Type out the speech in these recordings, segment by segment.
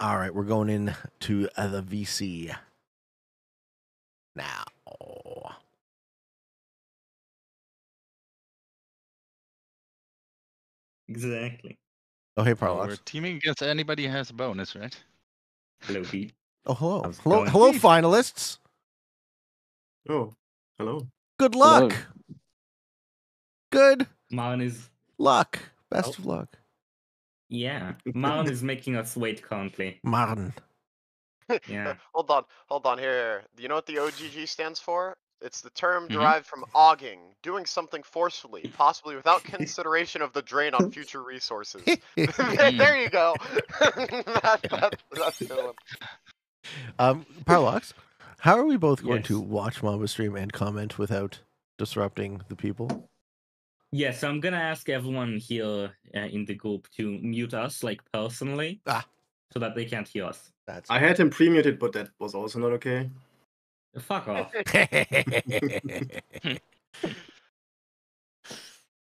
All right, we're going in to the VC now. Exactly. Oh, hey, We're Parallax. teaming against anybody who has a bonus, right? Hello, Pete. Oh, hello. How's it Hello, going? hello, finalists. Oh, hello. Good luck. Hello. Good Marn is... luck. Best of luck. Yeah. Marn is making us wait currently. Martin. Yeah. Hold on here. Do you know what the OGG stands for? It's the term Mhm. derived from auging, doing something forcefully, possibly without consideration of the drain on future resources. There you go. That's the one. Parallax, how are we both going Yes. to watch Mamba stream and comment without disrupting the people? Yeah, so I'm gonna ask everyone here in the group to mute us, like, personally. So that they can't hear us. That's I had him pre-muted, but that was also not okay. Fuck off.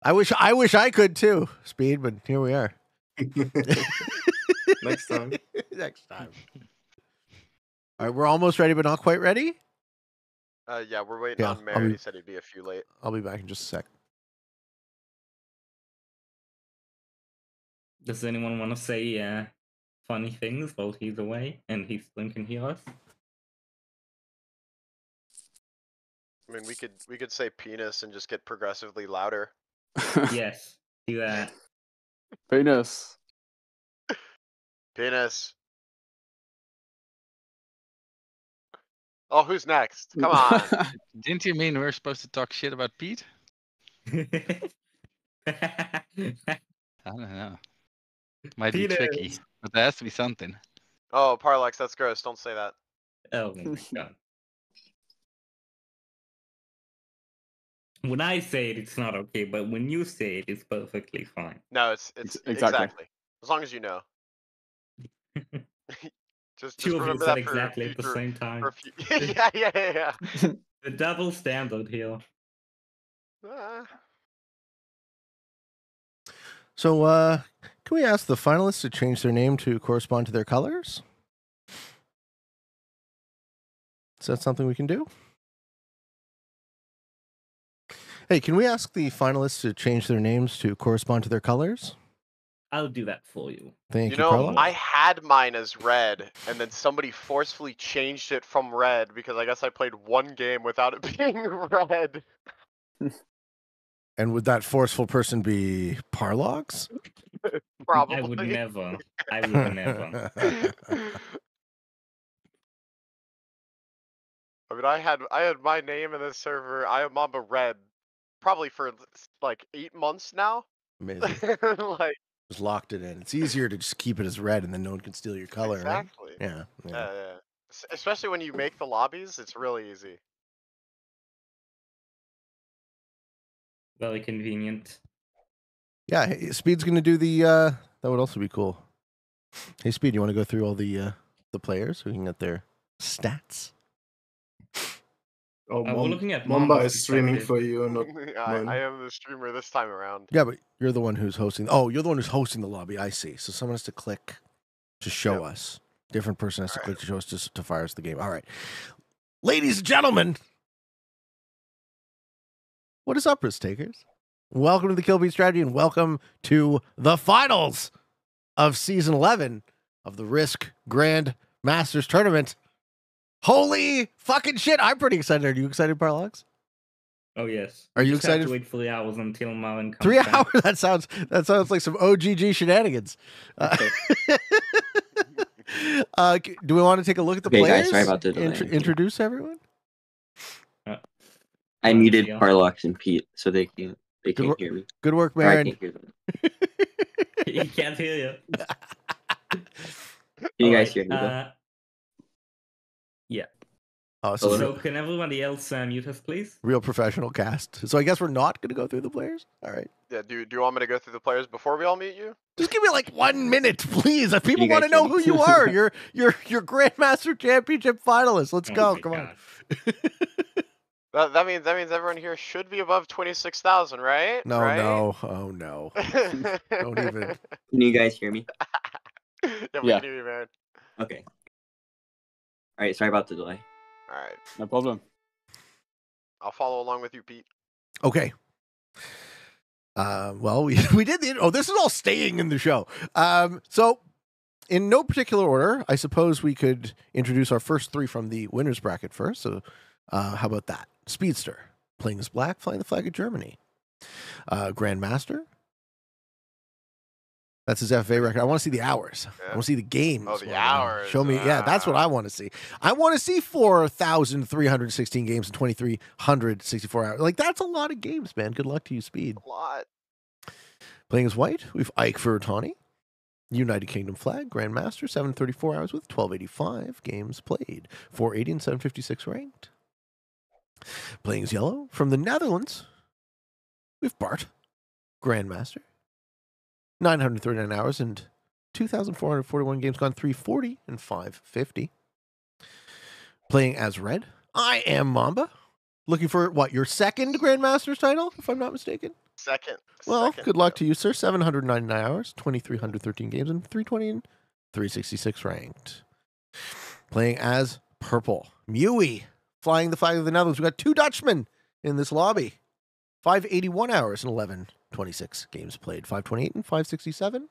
I wish I could too, Speed, but here we are. Next time. Next time. All right, we're almost ready, but not quite ready. Yeah, we're waiting on Mary. He said he'd be a few late. I'll be back in just a sec. Does anyone want to say funny things while he's away and he still can hear us? I mean, we could say penis and just get progressively louder. Yes, do that. Penis. Penis. Oh, who's next? Come on. Didn't you mean we're supposed to talk shit about Pete? I don't know. Might be tricky, but there has to be something. Oh, Parallax, that's gross. Don't say that. Oh my god. When I say it, it's not okay, but when you say it, it's perfectly fine. No, it's exactly. As long as you know. just Two of you remember said that for exactly future, at the same time. yeah. The double standard here. So, can we ask the finalists to change their name to correspond to their colors? Is that something we can do? Hey, can we ask the finalists to change their names to correspond to their colors? I'll do that for you. Thank you, know, Carlo. I had mine as red, and then somebody forcefully changed it from red because I guess I played one game without it being red. And would that forceful person be Parlox? Probably. I would never. I would never. I mean, I had my name in this server. I am Mamba Red, probably for like 8 months now. Amazing. Like, just locked it in. It's easier to just keep it as red, and then no one can steal your color. Exactly. Right? Yeah. Especially when you make the lobbies, it's really easy. Very convenient. Yeah, hey, Speed's gonna do the. That would also be cool. Hey, Speed, you want to go through all the players so we can get their stats? Oh, we're looking at Mamba Mamba's is streaming perspective. for you, not mine. I am the streamer this time around. Yeah, but you're the one who's hosting. Oh, you're the one who's hosting the lobby. I see. So someone has to click to show us. Different person has to click to show us to fire us the game. All right, ladies and gentlemen, what is up, risk takers? Welcome to the Kill Beat Strategy, and welcome to the finals of Season 11 of the Risk Grandmasters Tournament. Holy fucking shit! I'm pretty excited. Are you excited, Parallax? Oh yes. Are you just have excited? to wait 3 hours until Marvin comes 3 back. hours? That sounds like some OGG shenanigans. Do we want to take a look at the players? Guys, sorry about the delay. Introduce everyone. I muted Parlox and Pete, so they can't hear me. Good work, Or I Marin. can't hear them. He can't hear you. Can you guys hear me? Yeah. Oh, so can everybody else mute us, please? Real professional cast. So I guess we're not going to go through the players. All right. Yeah. Do you want me to go through the players before we all meet you? Just give me like 1 minute, please. If people want to know who you are, you're Grandmaster Championship finalist. Let's go. Come on. That means everyone here should be above 26,000, right? No, right? no. Oh no. Don't even. Can you guys hear me? Yeah, we Yeah. can hear you, man. Okay. All right. Sorry about the delay. All right. No problem. I'll follow along with you, Pete. Okay. Well, we did the. Oh, this is all staying in the show. So, in no particular order, I suppose we could introduce our first three from the winners bracket first. So, how about that? Speedster, playing as black, flying the flag of Germany. Grandmaster. That's his FA record. I want to see the hours. Yeah. I want to see the games. Oh, the hours. Show me. Yeah, that's what I want to see. I want to see 4,316 games in 2,364 hours. Like, that's a lot of games, man. Good luck to you, Speed. A lot. Playing as white, we've Ike Furutani. United Kingdom flag, Grandmaster, 734 hours with 1,285 games played. 480 and 756 ranked. Playing as yellow, from the Netherlands, we've Bart, Grandmaster. 939 hours and 2,441 games gone, 340 and 550. Playing as red, I am Mamba. Looking for, what, your second Grandmaster's title, if I'm not mistaken? Second. Well, Second, good luck yeah. to you, sir. 799 hours, 2,313 games, and 320 and 366 ranked. Playing as purple, Mewy, flying the flag of the Netherlands. We've got two Dutchmen in this lobby. 581 hours and 1126 games played, 528 and 567.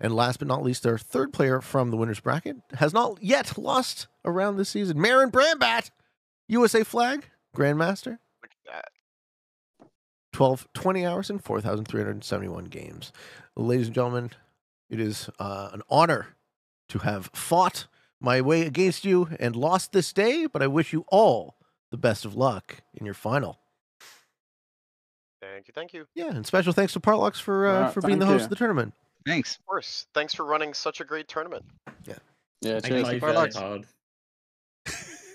And last but not least, our third player from the winners bracket has not yet lost a round this season. Marin Brambat, USA flag, Grandmaster. Look at that. 20 hours and 4,371 games. Ladies and gentlemen, it is an honor to have fought my way against you and lost this day, but I wish you all the best of luck in your final. Thank you, thank you. Yeah, and special thanks to Parlox for being the thank host you. of the tournament. Thanks. Of course. Thanks for running such a great tournament. Yeah, I cheers. tried Super very luck. hard.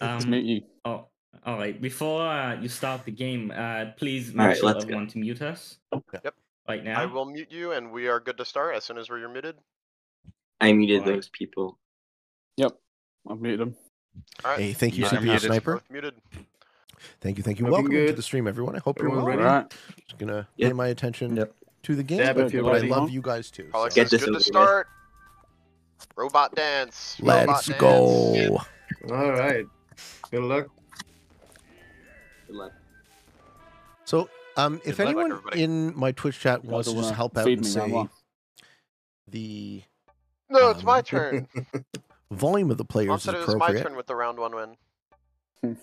Nice to meet you. Oh, all right. Before you start the game, please All make right, sure let's go. everyone to mute us. Yep. Right now. I will mute you, and we are good to start as soon as you're muted. I muted Alright. those people. Yep, I've muted them. All right. Hey, thank you, Yeah, CPU muted. Sniper. Both muted. Thank you, thank you. Looking Welcome to good. the stream, everyone. I hope you're Everyone well. ready? Right. Just gonna Yep. pay my attention Yep. to the game, Dab but if you're I ready. love you guys too. Alex so Get says this good over to with. start. Robot dance. Robot let's dance. go. All right. Good luck. Good luck. So, if Good luck, anyone everybody. in my Twitch chat You wants guys to all just wanna help out feed and me, say Grandma? the No, it's my Um, turn. volume of the Mom players is said it was my appropriate. turn with the round one win.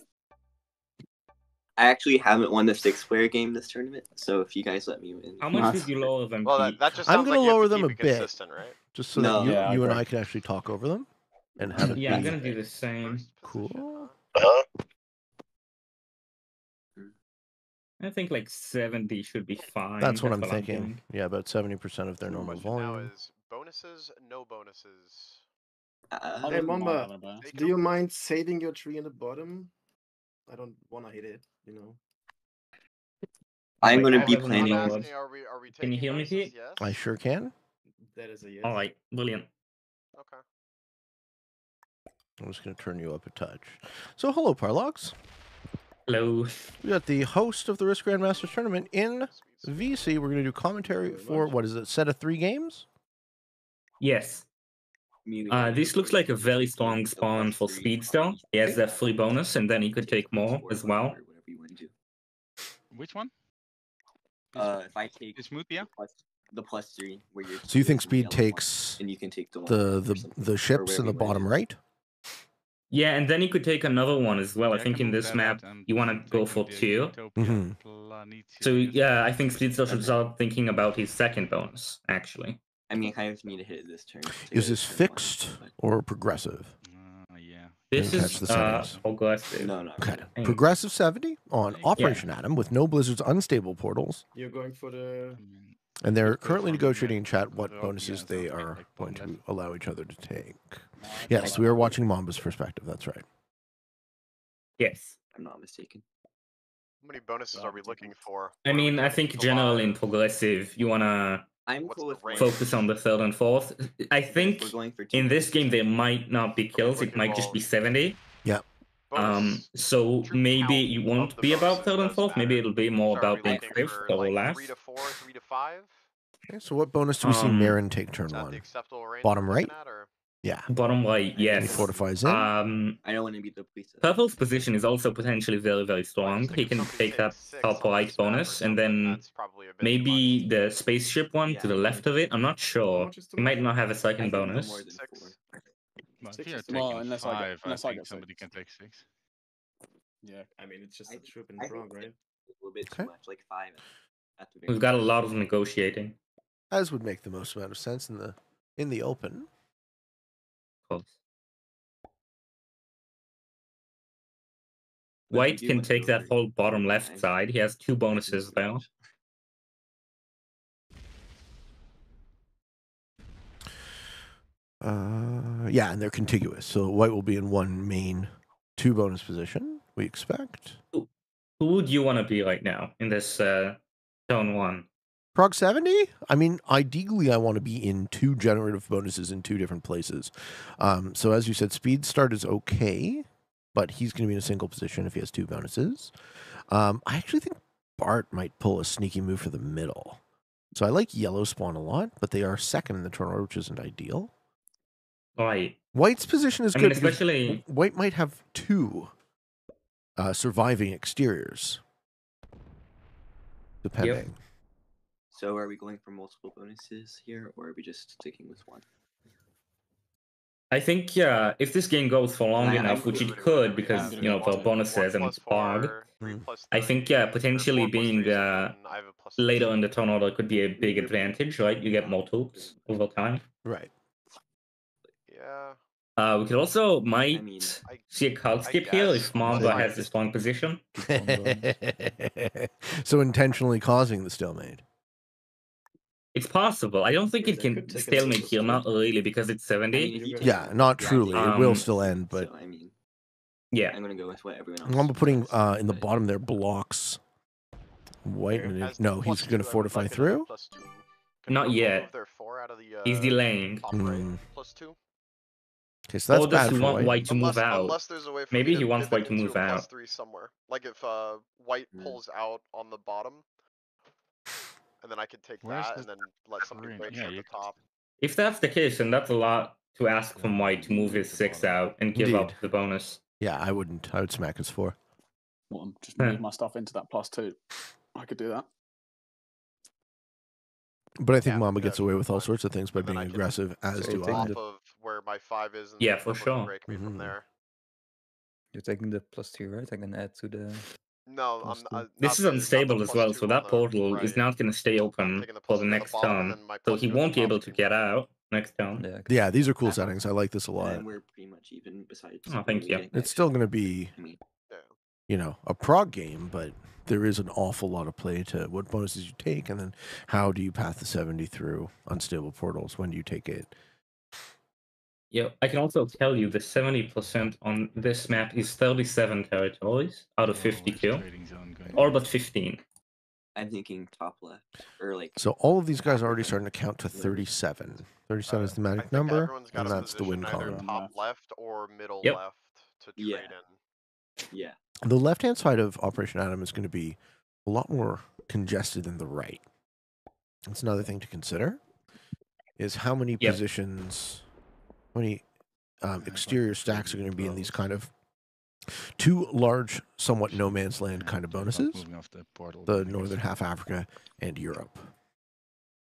I actually haven't won the 6-player game this tournament, so if you guys let me win. How much Nice. did you lower them, Well, Pete? that just I'm sounds gonna like you have lower to them keep a it bit. consistent, right? Just so No. that Yeah, I you and agree. I can actually talk over them and have it Yeah, I'm be gonna do the same. First position, cool. huh? I think like 70 should be fine. That's what I'm what thinking. doing. Yeah, about 70% of their normal Question now volume. is bonuses, no bonuses. Hey, Mamba, Take do it you over. mind saving your tree in the bottom? I don't want to hit it, you know. I'm Wait, going I to be haven't I'm planning. lowered. asking, are we Can you taking hear me, bonuses? Pete? Yes. I sure can. That is a yes. All right, brilliant. Okay. I'm just going to turn you up a touch. So, hello, Parlox. Hello. We got the host of the Risk Grandmasters tournament in Sweet. VC. We're going to do commentary for, what is it, set of 3 games? Yes. This looks like a very strong spawn for Speedster. He has that free bonus, and then he could take more as well. Which one? If I take The smooth, yeah? the +3, where you're. So you think the Speed yellow one, takes and you can take the one the or something, the or ships in the whatever you wanna bottom do. right? Yeah, and then he could take another one as well. I Yeah, think can in move this that map, out and you want to go for taking the 2. Utopia Mhm. Planetio So is yeah, I the think first Speedster should one. start thinking about his second bonus, actually. I mean, I kind of need to hit it this turn. to Is get this turn one, fixed but- or progressive? Yeah. This Didn't catch is the settings. progressive. No, no. Okay. Hey. Progressive 70 on Yeah. Operation Atom with no blizzards, unstable portals. You're going for the... I mean, And they're Good currently for negotiating in movement, chat but what the bonuses OPS they are are like going to bottom allow each other to take. no, I Yes, don't we are know. watching Mamba's perspective. That's right. Yes. I'm not mistaken. How many bonuses are we looking for? I What are we mean, I doing think to generally in live? progressive, you want to I'm What's cool the with range? focus on the 3rd and 4th. I But if think we're going for 2 in this bonuses, game I there think- might not be kills. It okay, might just well, be 70. Bonus So troop maybe count it of won't the be about bonuses 3rd and does 4th. Maybe matter. it'll be more So are we about being looking 5th for or like last. 3 to 4, 3 to 5? Okay, so what bonus do we see Um, Marin take turn Is that the 1? acceptable range Bottom we're looking right? at, or? Yeah. Bottom right, He yes. fortifies in. I don't want to be the police. Purple's position is also potentially very, very strong. Like, He if can somebody take that takes 6 top on right this map or bonus, and something, then that's probably a bit maybe much. the spaceship one to the left of it. I'm not How sure. much is too He might much? not have a I second think no bonus. more than 6. 4. Well, if 6 you're is taking Well, unless I get- 5, unless I I think get somebody 6. can take 6. Yeah. I mean, it's just I a troop in I Prague, think right? a little bit Okay. too much, like 5 at the very We've got a least. lot of negotiating. As would make the most amount of sense in the open. Of course. But if White you do can want to take go that for whole bottom over left 5, side. He has 2 it's bonuses too there. much. Yeah, and they're contiguous. So white will be in one main 2 bonus position, we expect. Who would you want to be right now in this zone 1? Prog 70? I mean, ideally, I want to be in 2 generative bonuses in 2 different places. So as you said, speed start is okay, but he's going to be in a single position if he has 2 bonuses. I actually think Bart might pull a sneaky move for the middle. So I like yellow spawn a lot, but they are second in the turn order, which isn't ideal. Right. White's position is I good mean, because especially White might have 2 surviving exteriors, depending. So are we going for multiple bonuses here, or are we just sticking with 1? I think if this game goes for long I'm enough, which cool it with it, could, whatever. because I'm you know, gonna for go bonuses and Pog, 3 Mm. plus I think 3, or potentially 4 plus being 3 is a 10. I have a plus 6. later in the turn order could be a big advantage, right? You get more troops over time. Right. Yeah. We could also might mean, see a card I skip here guess, if unless Mamba I- has a strong position. So intentionally causing the stalemate. It's possible. I don't think Yeah, it they can could take stalemate another here, two. not really, because it's 70. I mean, if you take Yeah, one, not yeah, truly. I It will Um, still end, but So I mean, Yeah. I'm gonna go with what everyone else. Mamba putting wants, in the but- bottom there blocks White. Here. And As no, plus he's going 2, to I would fortify like it to be through. plus 2. Not Purple yet. move their 4 out of the, He's delaying. top right, Mm. plus 2. Okay, so that's Or does bad he for want White. White to move out? Unless there's a way for Maybe me to he wants pivot White to into move a plus out. 3 somewhere. Like if White Mm. pulls out on the bottom, and then I can take Where's that the and then let somebody green? break Yeah, at you the top. If that's the case, then that's a lot to ask from White to move his 6 out and give up Indeed. the bonus. Yeah, I wouldn't. I would smack his 4. Well, just move my stuff into that +2. I could do that. But I think Yeah, Mamba yeah, gets away with all fine. sorts of things by And then being I can aggressive, as So do you're taking I. Off of where my 5 is, and Yeah, for somebody sure. break me from Mhm. there. You're taking the +2, right? I can add to the. No, Plus I'm two. This is unstable as well, so that portal is not going to stay open taking the for plus the 2 on the next bottom, and turn. then my So plus he 2 on the won't be top able if to he get wants. out next turn. Yeah. Okay. Yeah, these are cool Uh-huh. settings. I like this a lot. And we're pretty much even besides. Oh, thank you. getting It's still extra. going to be, I mean, Yeah. a prog game, but there is an awful lot of play to what bonuses you take, and then how do you path the 70 through unstable portals? When do you take it? Yeah, I can also tell you the 70% on this map is 37 territories out of Oh, 52, where's trading zone going? or but 15. I'm thinking top left or like. So all of these guys are already starting to count to 37. 37 is the I magic think number, everyone's got and a that's the position win either column. top left or middle Yep. left to trade Yeah. in. Yeah. The left-hand side of Operation Atom is going to be a lot more congested than the right. That's another thing to consider, is how many Yep. positions, how many exterior stacks are going to be in these kind of 2 large, somewhat no man's land kind of About bonuses, moving off the portal. the I guess. northern half Africa and Europe.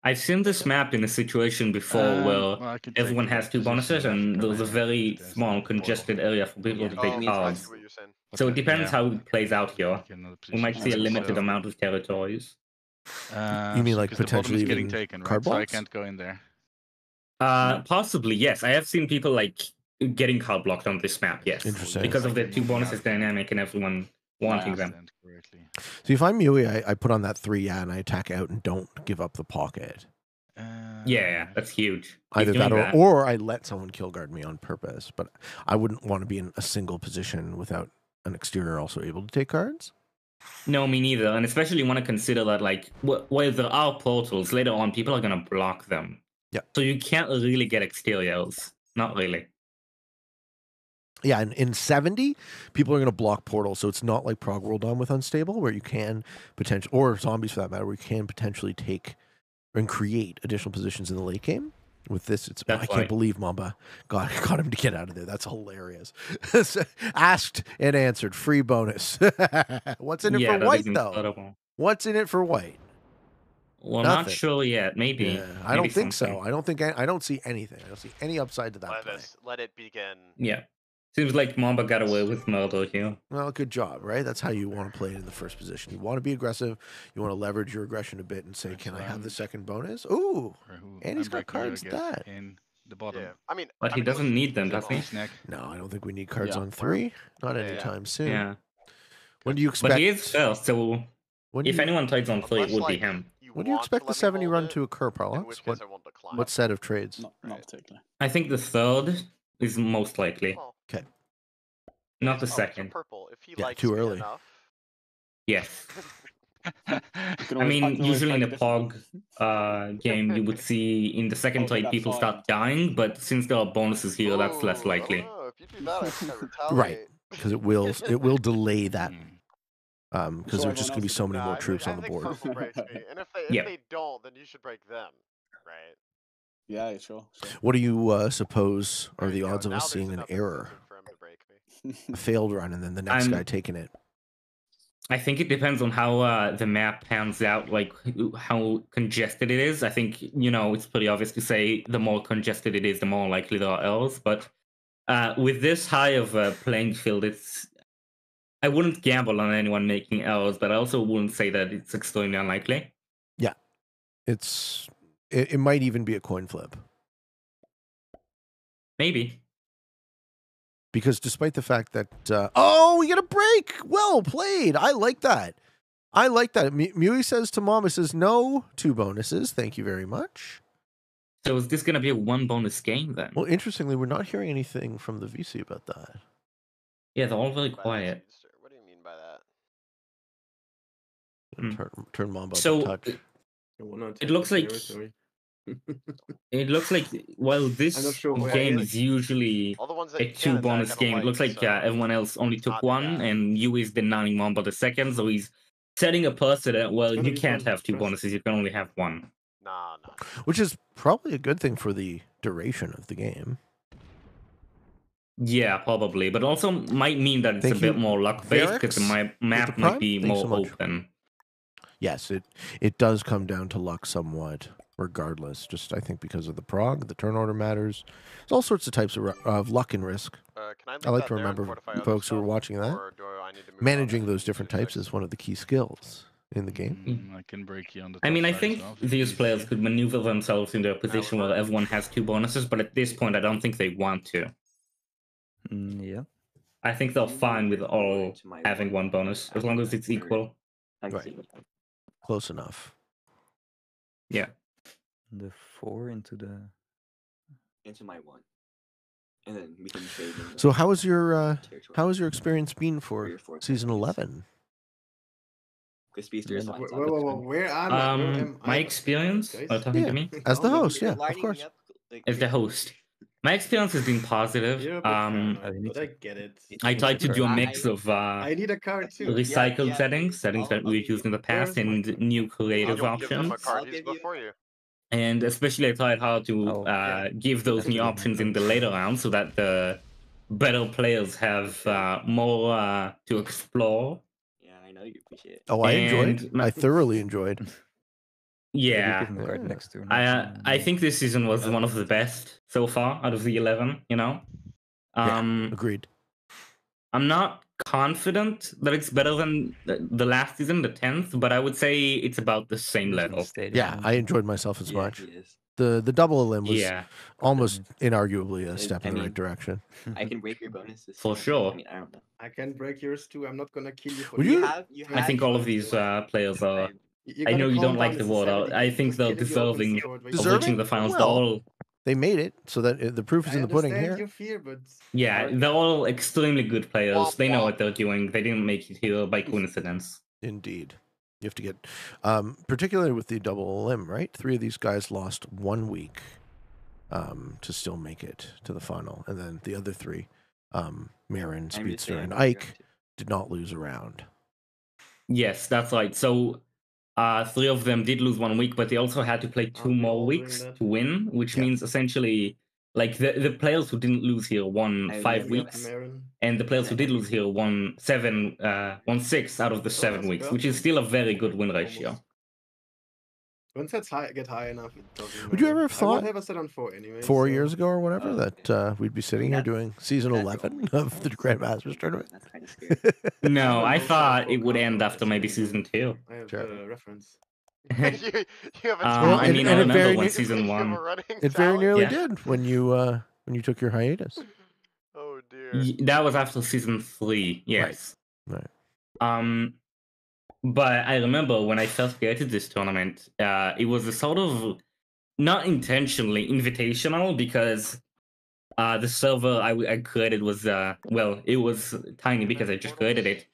I've seen this map in a situation before where Well, I can take everyone the has 2 position bonuses in and Africa there's a there, very but there's small no portal. congested area for people Yeah, to it take means I cards. see what you're saying. But So it then, depends yeah, how it plays out here. take another We might see a position, limited so- amount of territories. You mean like because the bottom potentially is getting even taken, card right? So I blocks? can't go in there. Possibly, yes. I have seen people like getting card blocked on this map, yes. Interesting. Because of the Like 2 moving bonuses out. dynamic and everyone wanting them. Understand correctly. See, if I'm Yui, I put on that 3, and I attack out and don't give up the pocket. Yeah, that's huge. He's Either doing that or I let someone kill guard me on purpose, but I wouldn't want to be in a single position without an exterior also able to take cards. No, me neither. And especially want to consider that, like, while there are portals, later on, people are going to block them. Yeah. So you can't really get exteriors. Not really. Yeah, and in 70, people are going to block portals, so it's not like Prog World on with Unstable, where you can potentially, or Zombies for that matter, where you can potentially take and create additional positions in the late game. With this, it's That's I why. can't believe Mamba got him to get out of there. That's hilarious. Asked and answered. Free bonus. What's in it Yeah, for that white is though? incredible. What's in it for white? Well, Nothing. not sure yet. Maybe. Yeah, I Maybe don't think something. so. I don't see anything. I don't see any upside to that play. Let it begin. Yeah. Seems like Mamba got away with murder here. Well, good job, right? That's how you want to play it in the first position. You want to be aggressive. You want to leverage your aggression a bit and say, "Can I have the second bonus?" Ooh, and he's got cards at that. In the bottom. Yeah, I mean, But he doesn't need them, does he? Snack. No, I don't think we need cards Yeah. on 3. Not Yeah. anytime soon. Yeah. When do you expect? But he is first, so when do if you, anyone trades on 3, it Unless, would be like, him. when do you want expect to the let me 70 hold run it, to occur, in Parlance? which What case I won't decline. what set of trades? Not Right. particularly. I think the third is most likely. Oh, Not the so second. purple. If he Yeah, likes too me early. enough. Yes. You can I always- mean, can always usually in a play POG differently. game, you would see in the second Oh, trade that's people fine. start dying, but since there are bonuses here, that's less Ooh, I likely. don't know. If you do that, I think I retaliate. Right, because it will delay that Hmm. because Sure, there's just everyone going to be else so is- many Nah, more I think- troops on I the think board. purple breaks me. And if Yeah. they don't, then you should break them, right? Yeah, sure. What do you suppose are There the you go. odds of Now us there's seeing an enough error, incentive for him to break me. a failed run, and then the next I'm- guy taking it? I think it depends on how the map pans out, like how congested it is. I think, it's pretty obvious to say the more congested it is, the more likely there are errors. But with this high of a playing field, I wouldn't gamble on anyone making errors, but I also wouldn't say that it's extremely unlikely. It might even be a coin flip. Maybe. Because despite the fact that, we get a break. Well played. I like that. Mui says to Mom, it says no 2 bonuses. Thank you very much. So is this going to be a 1 bonus game then? Well, interestingly, we're not hearing anything from the VC about that. Yeah, they're all very By that, quiet. Easter. What do you mean by that? Turn Mamba So up a touch. it looks like while this not sure where game it is usually All the ones that a you can 2 attack, bonus I don't game, it looks like so everyone else only let's took not do 1, that. and you is denying Mamba the second, so he's setting a precedent. Well, gonna you be can't fun. have 2 Trust. bonuses; you can only have 1. Nah. Which is probably a good thing for the duration of the game. Yeah, probably, but also might mean that it's Thank a bit you, more luck based because Varix, the map with the might Prime. be Thanks more so much. open. Yes, it does come down to luck somewhat, regardless. Just I think because of the prog, the turn order matters. There's all sorts of types of luck and risk. Can I, leave I like that to there and remember fortify other folks who are stuff, watching that. or do I need to move on Managing to those different 2-6? types is one of the key skills in the game. I can break you on the I mean, top I side think as well, if these it's players easy. could maneuver themselves into a position where everyone has 2 bonuses, but at this point, I don't think they want to. Yeah. I think they're You fine with can go all into my having 1 bonus, as long as it's equal. Right. Close enough. Yeah. The 4 into the. Into my 1. And then we can trade in So the how was your territory. experience been 3 for or 4 season countries. 11? Crispy is Yeah, fine. Where am I? Where am My I? experience, Guys? are you talking Yeah. to me? As the Oh, host, you're yeah, of lining me course. up, like, As the host. My experience has been positive. You're a bit you paranoid, need but I to- get it. I tried to do a I- mix of I need a card too. recycled yeah, settings I'll- that we I'll used in the Where's past, my and card? new creative You don't give them a options. card, I'll he's give you a before you. And especially I tried hard to Oh, yeah. give those new options in the later rounds so that the better players have more to explore. Yeah, I know you appreciate it. Oh, I enjoyed. And my- I thoroughly enjoyed. You Yeah. give him a card Yeah. next turn. I think this season was one of the best so far out of the 11, Agreed. I'm not confident that it's better than the last season, the 10th, but I would say it's about the same level. Yeah, I enjoyed myself as Yeah, much. he is. The double limb was Yeah, almost inarguably a And, step I in the mean, right direction. I can break your bonuses. For sure. I mean, I don't know. I can break yours too. I'm not gonna kill you for Would you. you- I think all of these players are. You I know gotta you calm don't like down, the it's a word. 70. I think Just they're killing your opponent's deserving sword way of too reaching Deserving? the finals. Well, They're all, They made it, so that the proof is I in the pudding understand here. your fear, but yeah, they're all extremely good players. Womp They know womp. what they're doing. They didn't make it here by coincidence. Indeed. You have to get, particularly with the double limb, right? 3 of these guys lost 1 week to still make it to the final. And then the other 3, Marin, I'm just Speedster, saying, and I'm going Ike, to- did not lose a round. Yes, that's right. So 3 of them did lose 1 week, but they also had to play 2 Aren't they more all doing weeks that? to win, which Yeah. means essentially, like the players who didn't lose here won I 5 agree. weeks, Marin. and the players who did lose here won 6 out of the 7 that's weeks, better. which is still a very good win ratio. Almost. When sets get high enough, it doesn't Would you matter. ever have I would thought have a set on 4 anyway. 4 so- years ago or whatever Oh, that we'd be sitting here doing season that's 11 all. of the Grandmasters tournament? That's kind of scary. No, have I a low thought set it would for end Carl, after maybe actually. season 2. I have Sure. a reference. you have a Well, I and- mean, and I it remember very when ne- season You have a 1. running It very tally? nearly Yeah. did when you took your hiatus. Oh dear. That was after season 3, yes. Right. But I remember when I first created this tournament, it was a sort of not intentionally invitational because the server I created was it was tiny because I just created it.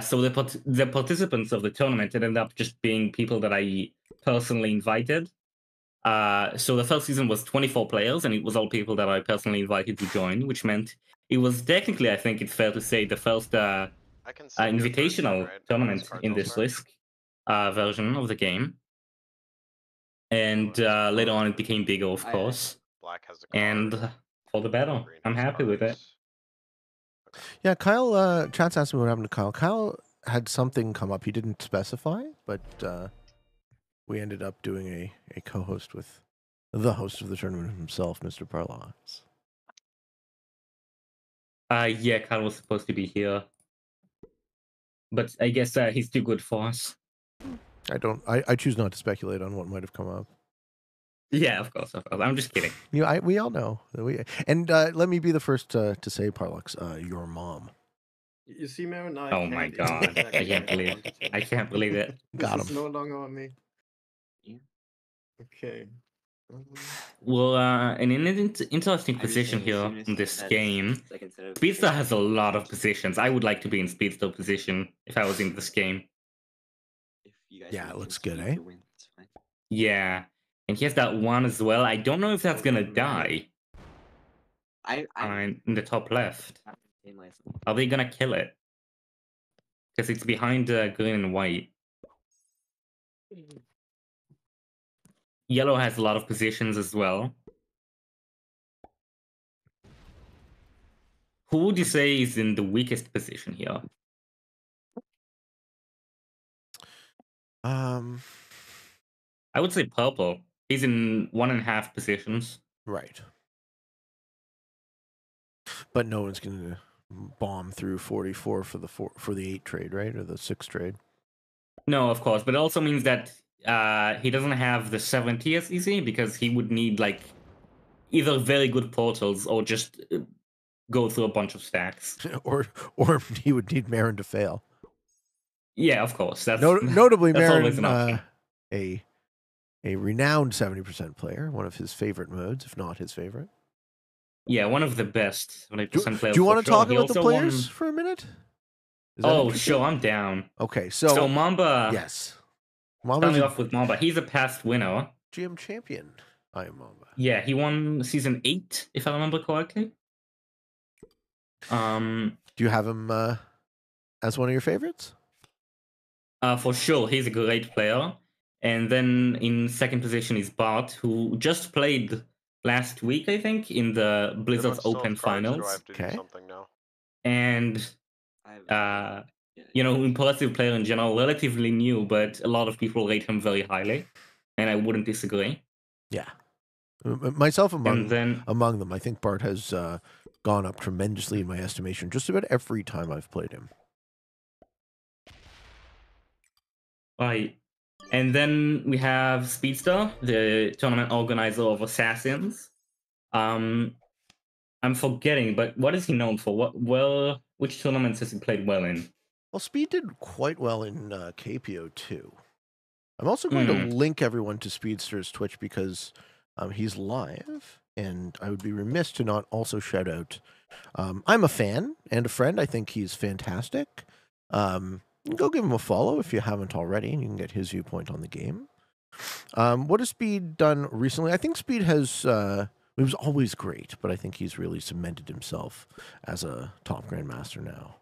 So the participants of the tournament ended up just being people that I personally invited. So the first season was 24 players, and it was all people that I personally invited to join, which meant it was technically, I think it's fair to say, the first I can see your third invitational turn, right? tournament Cards in all this start. Risk version of the game. And later on, it became bigger, of course. Black has the And card. for the better, Green I'm has happy with it. cards. Yeah, Kyle, Chance asked me what happened to Kyle. Kyle had something come up. He didn't specify, but we ended up doing a co-host with the host of the tournament himself, Mr. Parlox. Yeah, Kyle was supposed to be here. But I guess he's too good for us. I choose not to speculate on what might have come up. Yeah, of course. I'm just kidding. We all know. Let me be the first to say, Parlox, your mom. You see, Marin? I Oh my can't even god. I attack can't if believe wanted it. to. I can't believe it. Got This is him. no longer on me. Yeah. Okay. Well, in an interesting I'm just position saying, as here soon as in he this says, game, like, instead of Speedster saying- has a lot of positions. I would like to be in Speedster position if I was in this game. If you guys Yeah, want it him looks to good, keep eh? the win, it's fine. Yeah. And he has that one as well. I don't know if that's gonna die I'm in the top left. not saying myself. Are they gonna kill it? Because it's behind green and white. Yellow has a lot of positions as well. Who would you say is in the weakest position here? I would say purple. He's in 1.5 positions. Right. But no one's going to bomb through 44 for the 8 trade, right? Or the 6 trade. No, of course, but it also means that he doesn't have the 70 as easy because he would need like either very good portals or just go through a bunch of stacks. or he would need Marin to fail. Yeah, of course. That's Notably, that's always Marin, an option. a renowned 70% player, one of his favorite modes, if not his favorite. Yeah, one of the best 70% players. Do you want for to talk sure. He about the also players won- for a minute? Is that Oh, interesting? sure, I'm down. Okay, So Mamba. yes. Starting Mamba's off with Mamba. He's a past winner. GM champion. I am Mamba. Yeah, he won season 8, if I remember correctly. Do you have him as one of your favorites? For sure, he's a great player. And then in second position is Bart, who just played last week, I think, in the Blizzard's Everyone still Open has cards, or do I Finals. have to do Okay. something now? And, Yeah, impressive player in general, relatively new, but a lot of people rate him very highly. And I wouldn't disagree. Yeah. Myself And among then, them. I think Bart has gone up tremendously in my estimation just about every time I've played him. right. And then we have Speedster, the tournament organizer of Assassins. I'm forgetting, but what is he known for? Which tournaments has he played well in? Well, Speed did quite well in KPO too. I'm also going to link everyone to Speedster's Twitch because he's live, and I would be remiss to not also shout out. I'm a fan and a friend. I think he's fantastic. Go give him a follow if you haven't already, and you can get his viewpoint on the game. What has Speed done recently? I think Speed has. He was always great, but I think he's really cemented himself as a top Grandmaster now.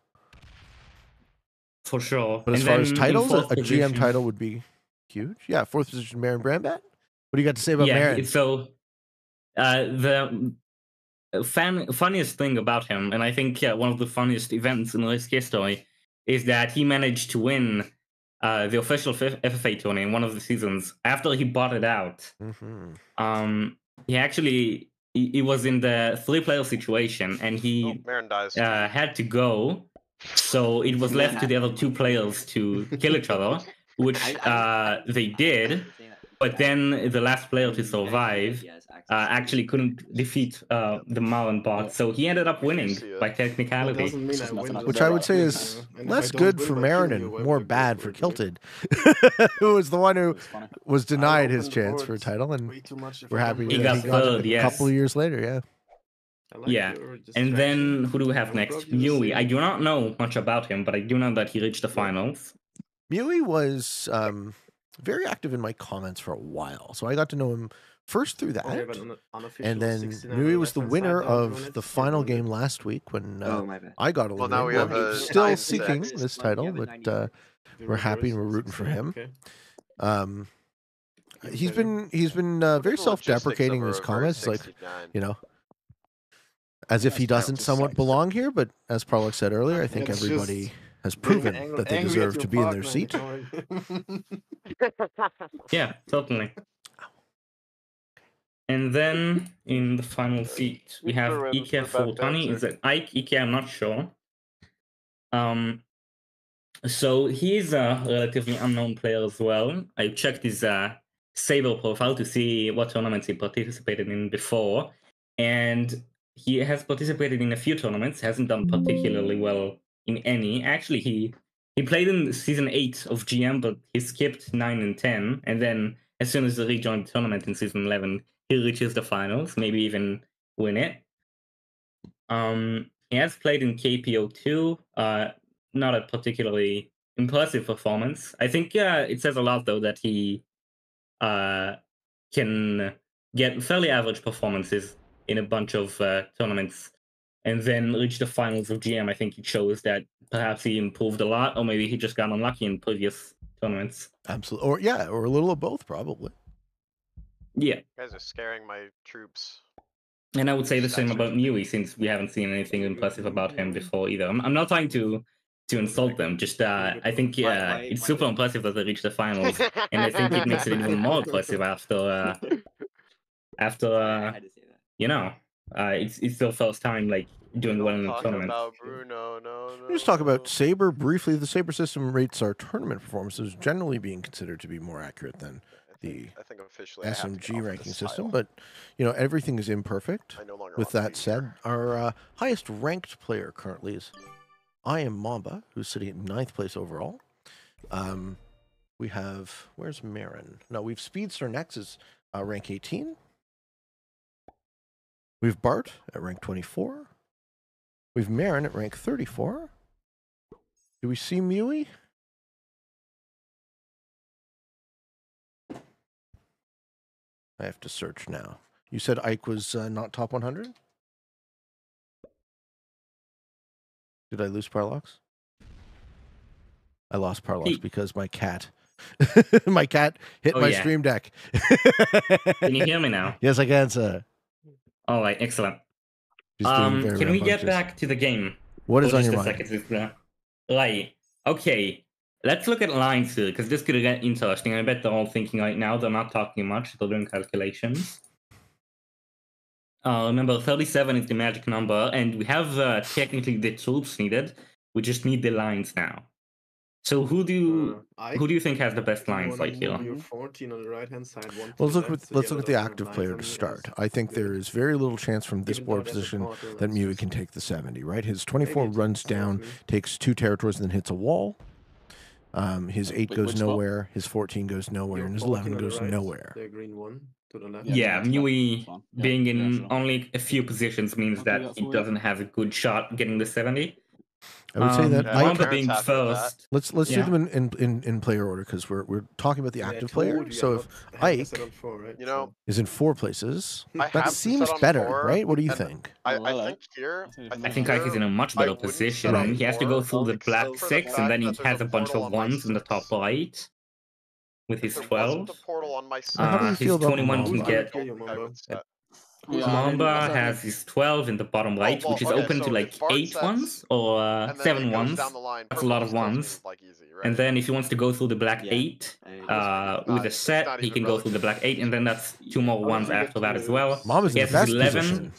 For sure. But as And far as then in titles, fourth a GM position- title would be huge. Yeah, 4th position, Marin Brandbat. What do you got to say about yeah, Marin? so the funniest thing about him, and I think one of the funniest events in Risk history, is that he managed to win the official FFA tourney in one of the seasons after he bought it out. He actually he was in the 3-player situation, and he Marin dies. had to go. So it was left to the other 2 players to kill each other, which they did. But then the last player to survive actually couldn't defeat the Marin bot, so he ended up winning by That technicality. doesn't mean I win. Which I would say is less good for Marin and more bad for Kilted. Kilted, who was the one who It's funny. was denied his opened the chance for a boards title, and Way too much if we're I happy don't He that got he got third, it a yes. couple of years later. Yeah. I like Yeah. your And then distraction. who do we have Never next? broke you the Mui. I same. do not know much about him, but I do know that he reached the finals. Mui was very active in my comments for a while, so I got to know him first through that, Oh, yeah, but unofficial and then 69 Mui was the left-hand side winner down of unit, the yeah, final unit. game last week when Oh, my bad. I got Well, now we eliminated. have He's a still 9-6. seeking this title, but we're happy and we're rooting for him. Okay. He's been Look very at the logistics self-deprecating of in his a comments, reverse like 69. as if he That's doesn't just somewhat sex. belong here. But as Parlock said earlier, I think It's everybody just has being proven that they deserve to be in their seat. Yeah, certainly. And then in the final seat, we have Sure, Ike it's not bad Fortani. Is banter. it Ike? Ike, I'm not sure. So he's a relatively unknown player as well. I checked his Saber profile to see what tournaments he participated in before, and he has participated in a few tournaments. Hasn't done particularly well in any. Actually, he played in season 8 of GM, but he skipped 9 and 10, and then as soon as he rejoined the tournament in season 11, he reaches the finals, maybe even win it. He has played in KPO2. Not a particularly impressive performance. I think it says a lot, though, that he can get fairly average performances in a bunch of tournaments and then reach the finals of GM. I think it shows that perhaps he improved a lot, or maybe he just got unlucky in previous tournaments. Absolutely, or a little of both, probably. Yeah. You guys are scaring my troops. And I would say the same Actually, about Mui, since we haven't seen anything impressive about him before either. I'm not trying to insult them. Just I think it's super impressive that they reached the finals, and I think it makes it even more impressive after you know, it's their first time like doing well in the Talk tournament. about Bruno, no. Let's talk about Saber briefly. The Saber system rates our tournament performances, generally being considered to be more accurate than the I think officially I have to get SMG off ranking this system, title. but everything is imperfect. I no longer With want to that be said, here. our highest ranked player currently is I Am Mamba, who's sitting at 9th place overall. We have, where's Marin? No, we've Speedster next is rank 18. We've Bart at rank 24. We've Marin at rank 34. Do we see Mui? I have to search now. You said Ike was not top 100? Did I lose Parlox? I lost Parlox because my cat hit my stream deck. Can you hear me now? Yes, I can, sir. All right, excellent. Just being very Can we get rambunctious. back to the game? What is For on just your a mind? second, right. Okay. Let's look at lines here, because this could get interesting. I bet they're all thinking right now. They're not talking much. They're doing calculations. Remember, 37 is the magic number, and we have technically the troops needed. We just need the lines now. So who do you think has the best lines right here? 14 on the right-hand side. Well, let's look at the active player to start. I think there is very little chance from this board position that Mui can take the 70, right? His 24 runs down, takes 2 territories, and then hits a wall. His 8 goes nowhere, his 14 goes nowhere, and his 11 goes nowhere. The green one to the left. Yeah, Mui Fine. being Yeah, in sure. only a few positions means I'll do that that he for you. doesn't have a good shot getting the 70. I would say that Yeah, my Mamba parents being happy with that. first. let's Yeah. do them in player order because we're talking about the active player. So if Ike You know, is in 4 places, I have that to seems set on better, 4, right? What do you and think? I Hello. think here, I think Ike is in a much I better wouldn't position. set on He has to go 4, through the black except for the 6, and then he fact that there's has a bunch portal of on my ones in the top 6. right. with his If there wasn't 12. a portal on my So how do you side, His feel about 21 Mamba? can Who's gonna get. kill you, I Mamba? would set. Yeah, I mean, Mamba that's only- has his 12 in the bottom right, well, which is okay, open to so like if Bart 8 sets, ones or and then 7 it goes ones. down the line. That's a lot Purple of just kills me ones. with, like, easy, right? And then if he wants to go through the black Yeah. 8 I- with a it's set, not he even can go through the black 8, and then that's 2 more Oh, ones you get after that to as well. lose. Mama's He in the has his best 11. position.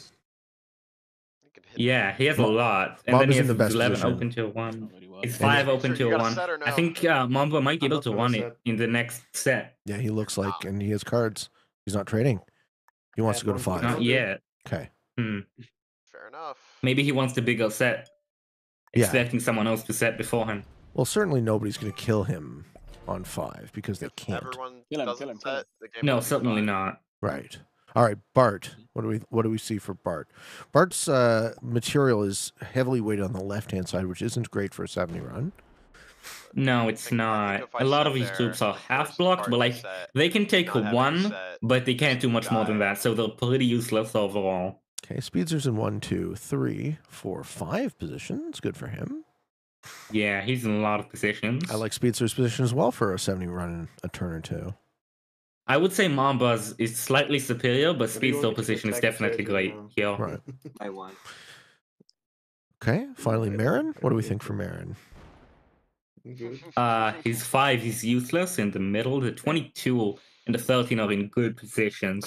You can hit Yeah, he has a Mo- lot. And then Mamba's he in has the his best 11 position. open to a Not 1. really His working. 5 So open you to a got a 1. set or I no? think Mamba might be I'm able not to gonna run set. it in the next set. Yeah, he looks like, and he has cards. He's not trading. He wants to go to one 5. Not yet. Okay. Fair enough. Maybe he wants the bigger set, Yeah. expecting someone else to set before him. Well, certainly nobody's going to kill him on 5 because they If can't. everyone Kill him, doesn't kill him, kill him. set, the game No, will be certainly fine. not. Right. All right, Bart. What do we see for Bart? Bart's material is heavily weighted on the left-hand side, which isn't great for a 70 run. No, I it's think not. if I A lot set of his there, troops are the half first blocked, part but to like set, they can take not having 1, set, but they can't do much more than die. that, so they're pretty useless overall. Okay, Speedster's in 1, 2, 3, 4, 5 positions. Good for him. Yeah, he's in a lot of positions. I like Speedster's position as well for a 70 run in a turn or two. I would say Mamba's is slightly superior, but But you Speedster only get to position is attack definitely surgery great now. here. Right. I won. Okay, finally Right. Marin. What do we think for Marin? Good. His 5 is useless in the middle. The 22 and the 13 are in good positions.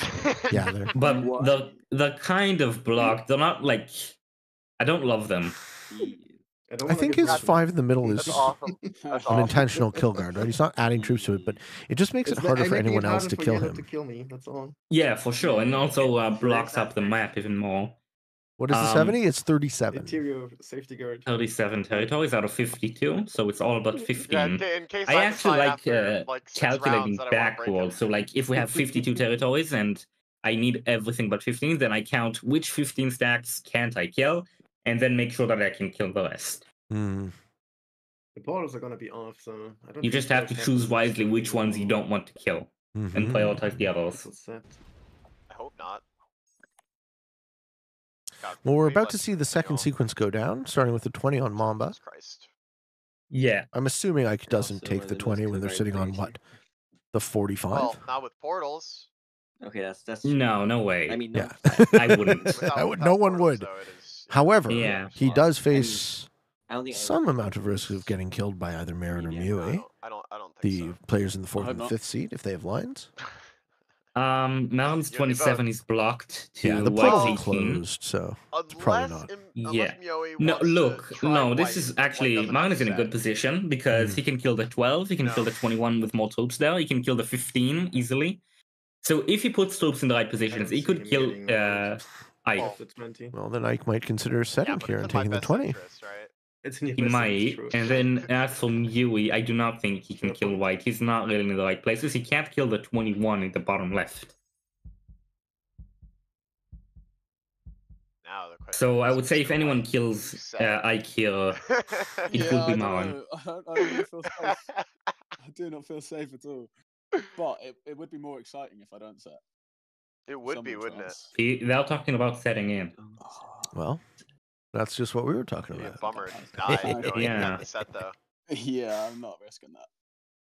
Yeah, they're But What? the kind of block, they're not like... I don't love them. don't I wanna think get his broken. 5 in the middle That's is awesome. That's an awesome. intentional kill guard, right? He's not adding troops to it, but it just makes it It's harder for making it anyone else harder to for kill Yellow him. to kill me. That's all. Yeah, for sure. And also blocks Very up the map even more. What is the 70? It's 37. Interior safety guard. 37 territories out of 52, so it's all but 15. Yeah, in case I I actually decide like after like 6 calculating rounds that I want to break him. backwards. So, like, if we have 52 territories and I need everything but 15, then I count which 15 stacks can't I kill, and then make sure that I can kill the rest. Hmm. The portals are gonna be off, so I don't. You think just have to Bart choose has wisely to which ones you don't want to kill, and Mhm. prioritize the others. What's that? I hope not. God, Well, we're way about less to see the than second y'all. sequence go down, starting with the 20 on Mamba. Jesus Christ. Yeah. I'm assuming Ike doesn't Also take one the of the 20 most when they're kill sitting on guard what? players The 45? Well, not with portals. Okay, that's true. No way. I mean, Yeah. no, I wouldn't. Without, I would, without no one portals, would. though, it is, However, Yeah. he does face I don't think some amount of risk of getting killed by either Marin or Yeah, No, Mui, I don't think the so. players in the 4th hope and not. 5th seat, if they have lines. Melon's You only 27 is blocked to Yeah, the White's portal 18. closed, so it's probably Unless, not. Yeah. unless Mioe No, wants look, to try no, this white, is white actually, doesn't Marlon have is in a set. good position because he can kill the 12, he can kill No. the 21 with more troops there, he can kill the 15 easily. So if he puts troops in the right I positions, don't he see could him kill getting out. Ike. Well, The 20. Well, then Ike might consider setting Yeah, but here it's and in my taking the best 20. interest, right? It's in your He best might, interest, true. and then as for Mui, I do not think he can Fair kill point. White. He's not really in the right places. He can't kill the 21 in the bottom left. Now the question So I is, would say if Mr. anyone White, kills you set. Ike here, it Yeah, would be I don't Marlon. know. I don't really feel safe. I do not feel safe at all. But it would be more exciting if I don't set. It would be, Some wouldn't it? chance. They're talking about setting in. Oh, Well, that's just what we were talking It'd be a about. bummer to Okay. die knowing you Yeah. had the set though. yeah, I'm not risking that.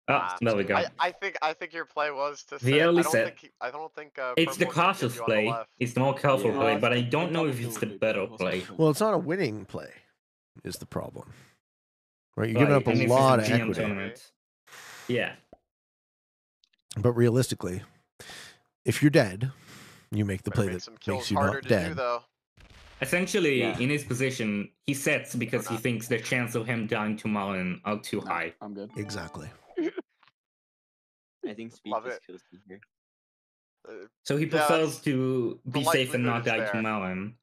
Ah, there we go. I think your play was to The set. early I don't set. think I don't think It's the purple can get cautious you on the play. left. It's the more careful Yeah. play, I but I think don't know double if kill it's would the be better better. play. Well, it's not a winning play, is the problem. Right? You're Right, giving up and a this is lot a of GM equity. tournament. Yeah. But realistically, if you're dead, you make the Better play make that some kills makes you harder not to do dead. though. Essentially, Yeah. in his position, he sets because he not. thinks the chance of him dying to Marlon are too No, high. I'm good. Exactly. I think speed Love just it. kills me here. So he Yeah, prefers that's- to be safe and likelihood not is die to there. Marlon, It's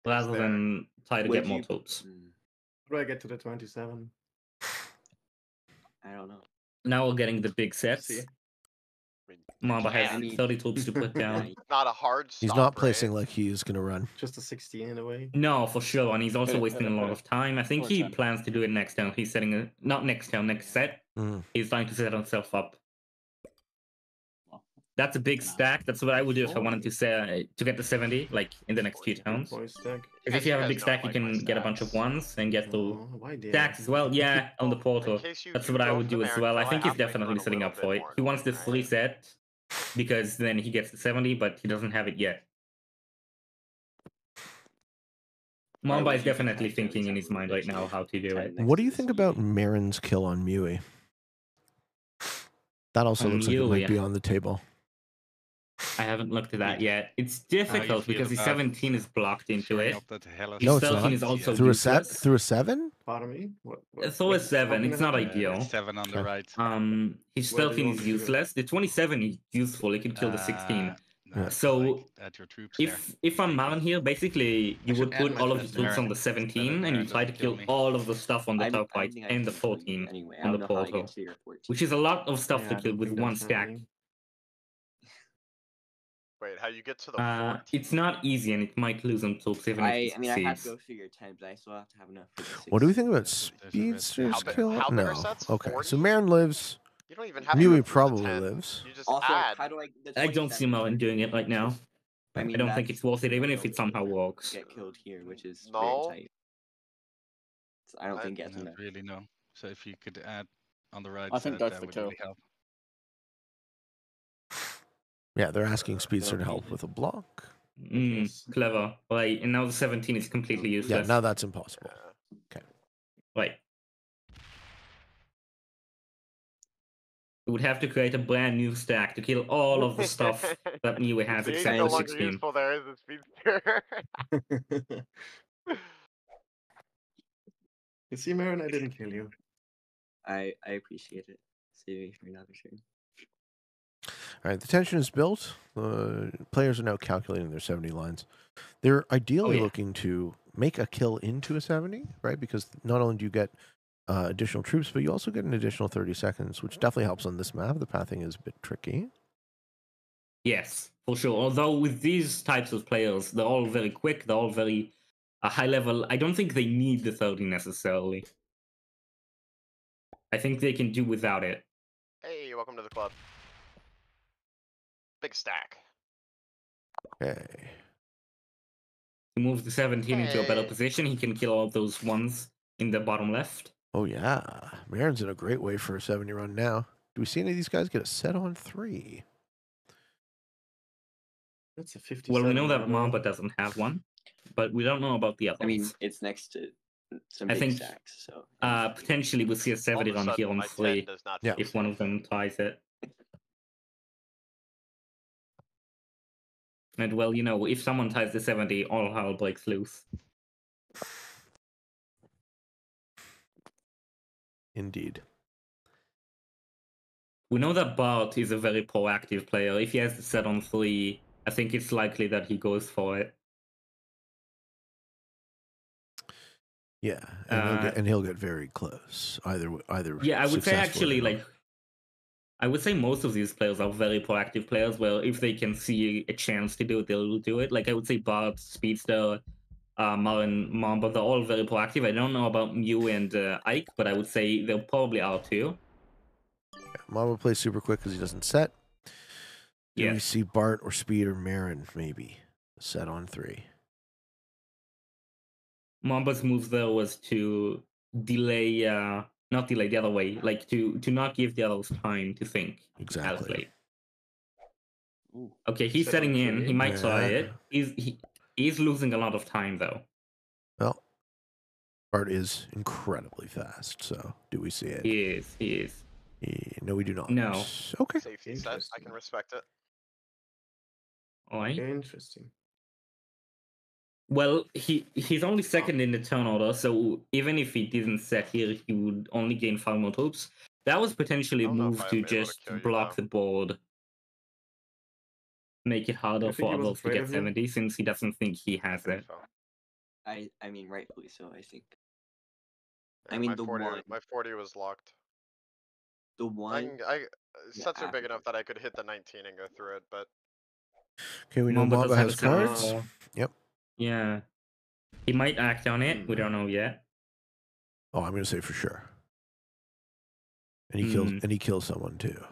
rather there. than try to Would get more you- troops. How do I get to the 27? I don't know. Now we're getting the big sets. See? I mean, Mamba Yeah, I has mean- 30 troops to put down. it's not a hard stop. He's not right? placing like he is going to run. Just a 16 in a way. No, for sure, and he's also Hit it, wasting hit it, a lot hit of time. I think Or he 10. plans to do it next turn. He's setting a not next turn, next set. Mm. He's trying to set himself up. That's a big No. stack. That's what I would do if I wanted 40. to say to get the 70, like in the next few turns. Boy stack. Because if you have a big stack, you can get a bunch of ones and get through Why did stacks as well. Yeah, on the Well, portal. in case you That's do what I go would for the do as Marin well. kill, I think he's have to make definitely mine a setting little up for bit it. more He wants this annoying, right? reset because then he gets the 70, but he doesn't have it yet. Why Mamba would is you definitely defend thinking in those his mind right now how to do Ten it. next What to do you this think about Yui? Marin's kill on Mui? That also On looks like it Mui, might yeah. be on the table. I haven't looked at that yet. It's How you difficult feel because his about 17 is blocked into showing it. up that Hellas His No, it's 13 not. is also Through a useless. through a 7? Pardon me? What? It's always how 7. can It's that not happen? ideal. it's 7 on the Okay. right. His Where do you 13 want is me to go? useless. The 27 is useful. It can kill the 16. No, Yeah. it's So, like add your troops there. If I'm Marin here, basically you I would should put add all my of your troops troops there. on the It's better 17 that and you Marin try to doesn't kill kill me. all of the stuff on the top I right think I and the can kill you 14 anyway. I on don't the know how I portal, get to your 14. which is a lot of stuff Yeah, to I kill don't with think one that's stack. happening. Wait, how you get to the 14? It's not easy and it might lose on troops even if I it mean, I have to succeeds. go figure 10, but I still have to have enough for the 6. What do we think about There's a red Speedster's stack there. kill? How big are No. sets? Okay, so 40? Marin lives. You don't even have to go Mui through probably the 10. lives. You just Also, add. how do I? The I don't see 27 Marin doing it right now. I mean, I don't think that's it's worth it, even the if it only somehow way to works. Get killed here, which is No. very tight. So I don't think getting Not enough. really, no. So if you could add on the right I think side, go for that the would kill. really help. Yeah, they're asking Speedster to Okay. help with a block. Yes. Clever. Right, and now the 17 is completely Yeah, useless. now that's impossible. Right. We would have to create a brand new stack to kill all of the stuff that Niue has See, except no the longer 16. useful there is a speedster. You see, Marin, I didn't kill you. I appreciate it. Save me for another turn. All right, the tension is built. Players are now calculating their 70 lines. They're ideally yeah. looking to make a kill into a 70, right? Because not only do you get additional troops, but you also get an additional 30 seconds, which definitely helps on this map. The pathing is a bit tricky. Yes, for sure. Although with these types of players, they're all very quick, they're all very high level. I don't think they need the 30 necessarily. I think they can do without it. Hey, welcome to the club. Big stack. Okay. To move the 17 into a better Hey. position, he can kill all those ones in the bottom left. Oh, yeah. Marin's in a great way for a 70 run now. Do we see any of these guys get a set on 3? That's a 57. Well, we know that by the way. Mamba doesn't have one, but we don't know about the others. I mean, it's next to some I big think, stacks, so. potentially we'll see a All 70 of a run sudden, here on my 3 10 does not Yeah. fix if one of them anything. ties it. And well, you know, if someone ties the 70, all hell breaks loose. Indeed. We know that Bart is a very proactive player. If he has the set on 3, I think it's likely that he goes for it. Yeah, and he'll get very close. Either. Yeah, I would say successfully actually, or not. like, I would say most of these players are very proactive players. Where if they can see a chance to do it, they'll do it. Like I would say, Bart, Speedster, Marin, Mamba, they're all very proactive. I don't know about Mew and Ike, but I would say they probably are too. Mamba plays super quick because he doesn't set. Do we Yes. see Bart or Speed or Marin maybe set on 3? Mamba's move though was to delay, not delay the other way, like to not give the others time to think. Exactly. Calculate. Ooh. Okay, he's Set setting on in. 3. He might try Yeah. it. He's losing a lot of time though. Well, Bart is incredibly fast. So, do we see it? He is. No, we do not. No. Okay. Safety set. I can respect it. All right. Interesting. Well, he's only second in the turn order, so even if he didn't set here, he would only gain 5 more troops. That was potentially I a don't know if move I'm to able to just kill you, block though. the board. Make it harder You think for he was others to afraid get of you? 70 since he doesn't think he has I think it. so. I mean, rightfully so, I think. Yeah, I mean, my the 40, one. my 40 was locked. The one. Sets are big after enough that I could hit the 19 and go through it, but Okay, we know Mamba Mamba does have has a 70 cards. more. Yep. Yeah. He might act on it. We don't know yet. Oh, I'm going to say for sure. And he kills someone too.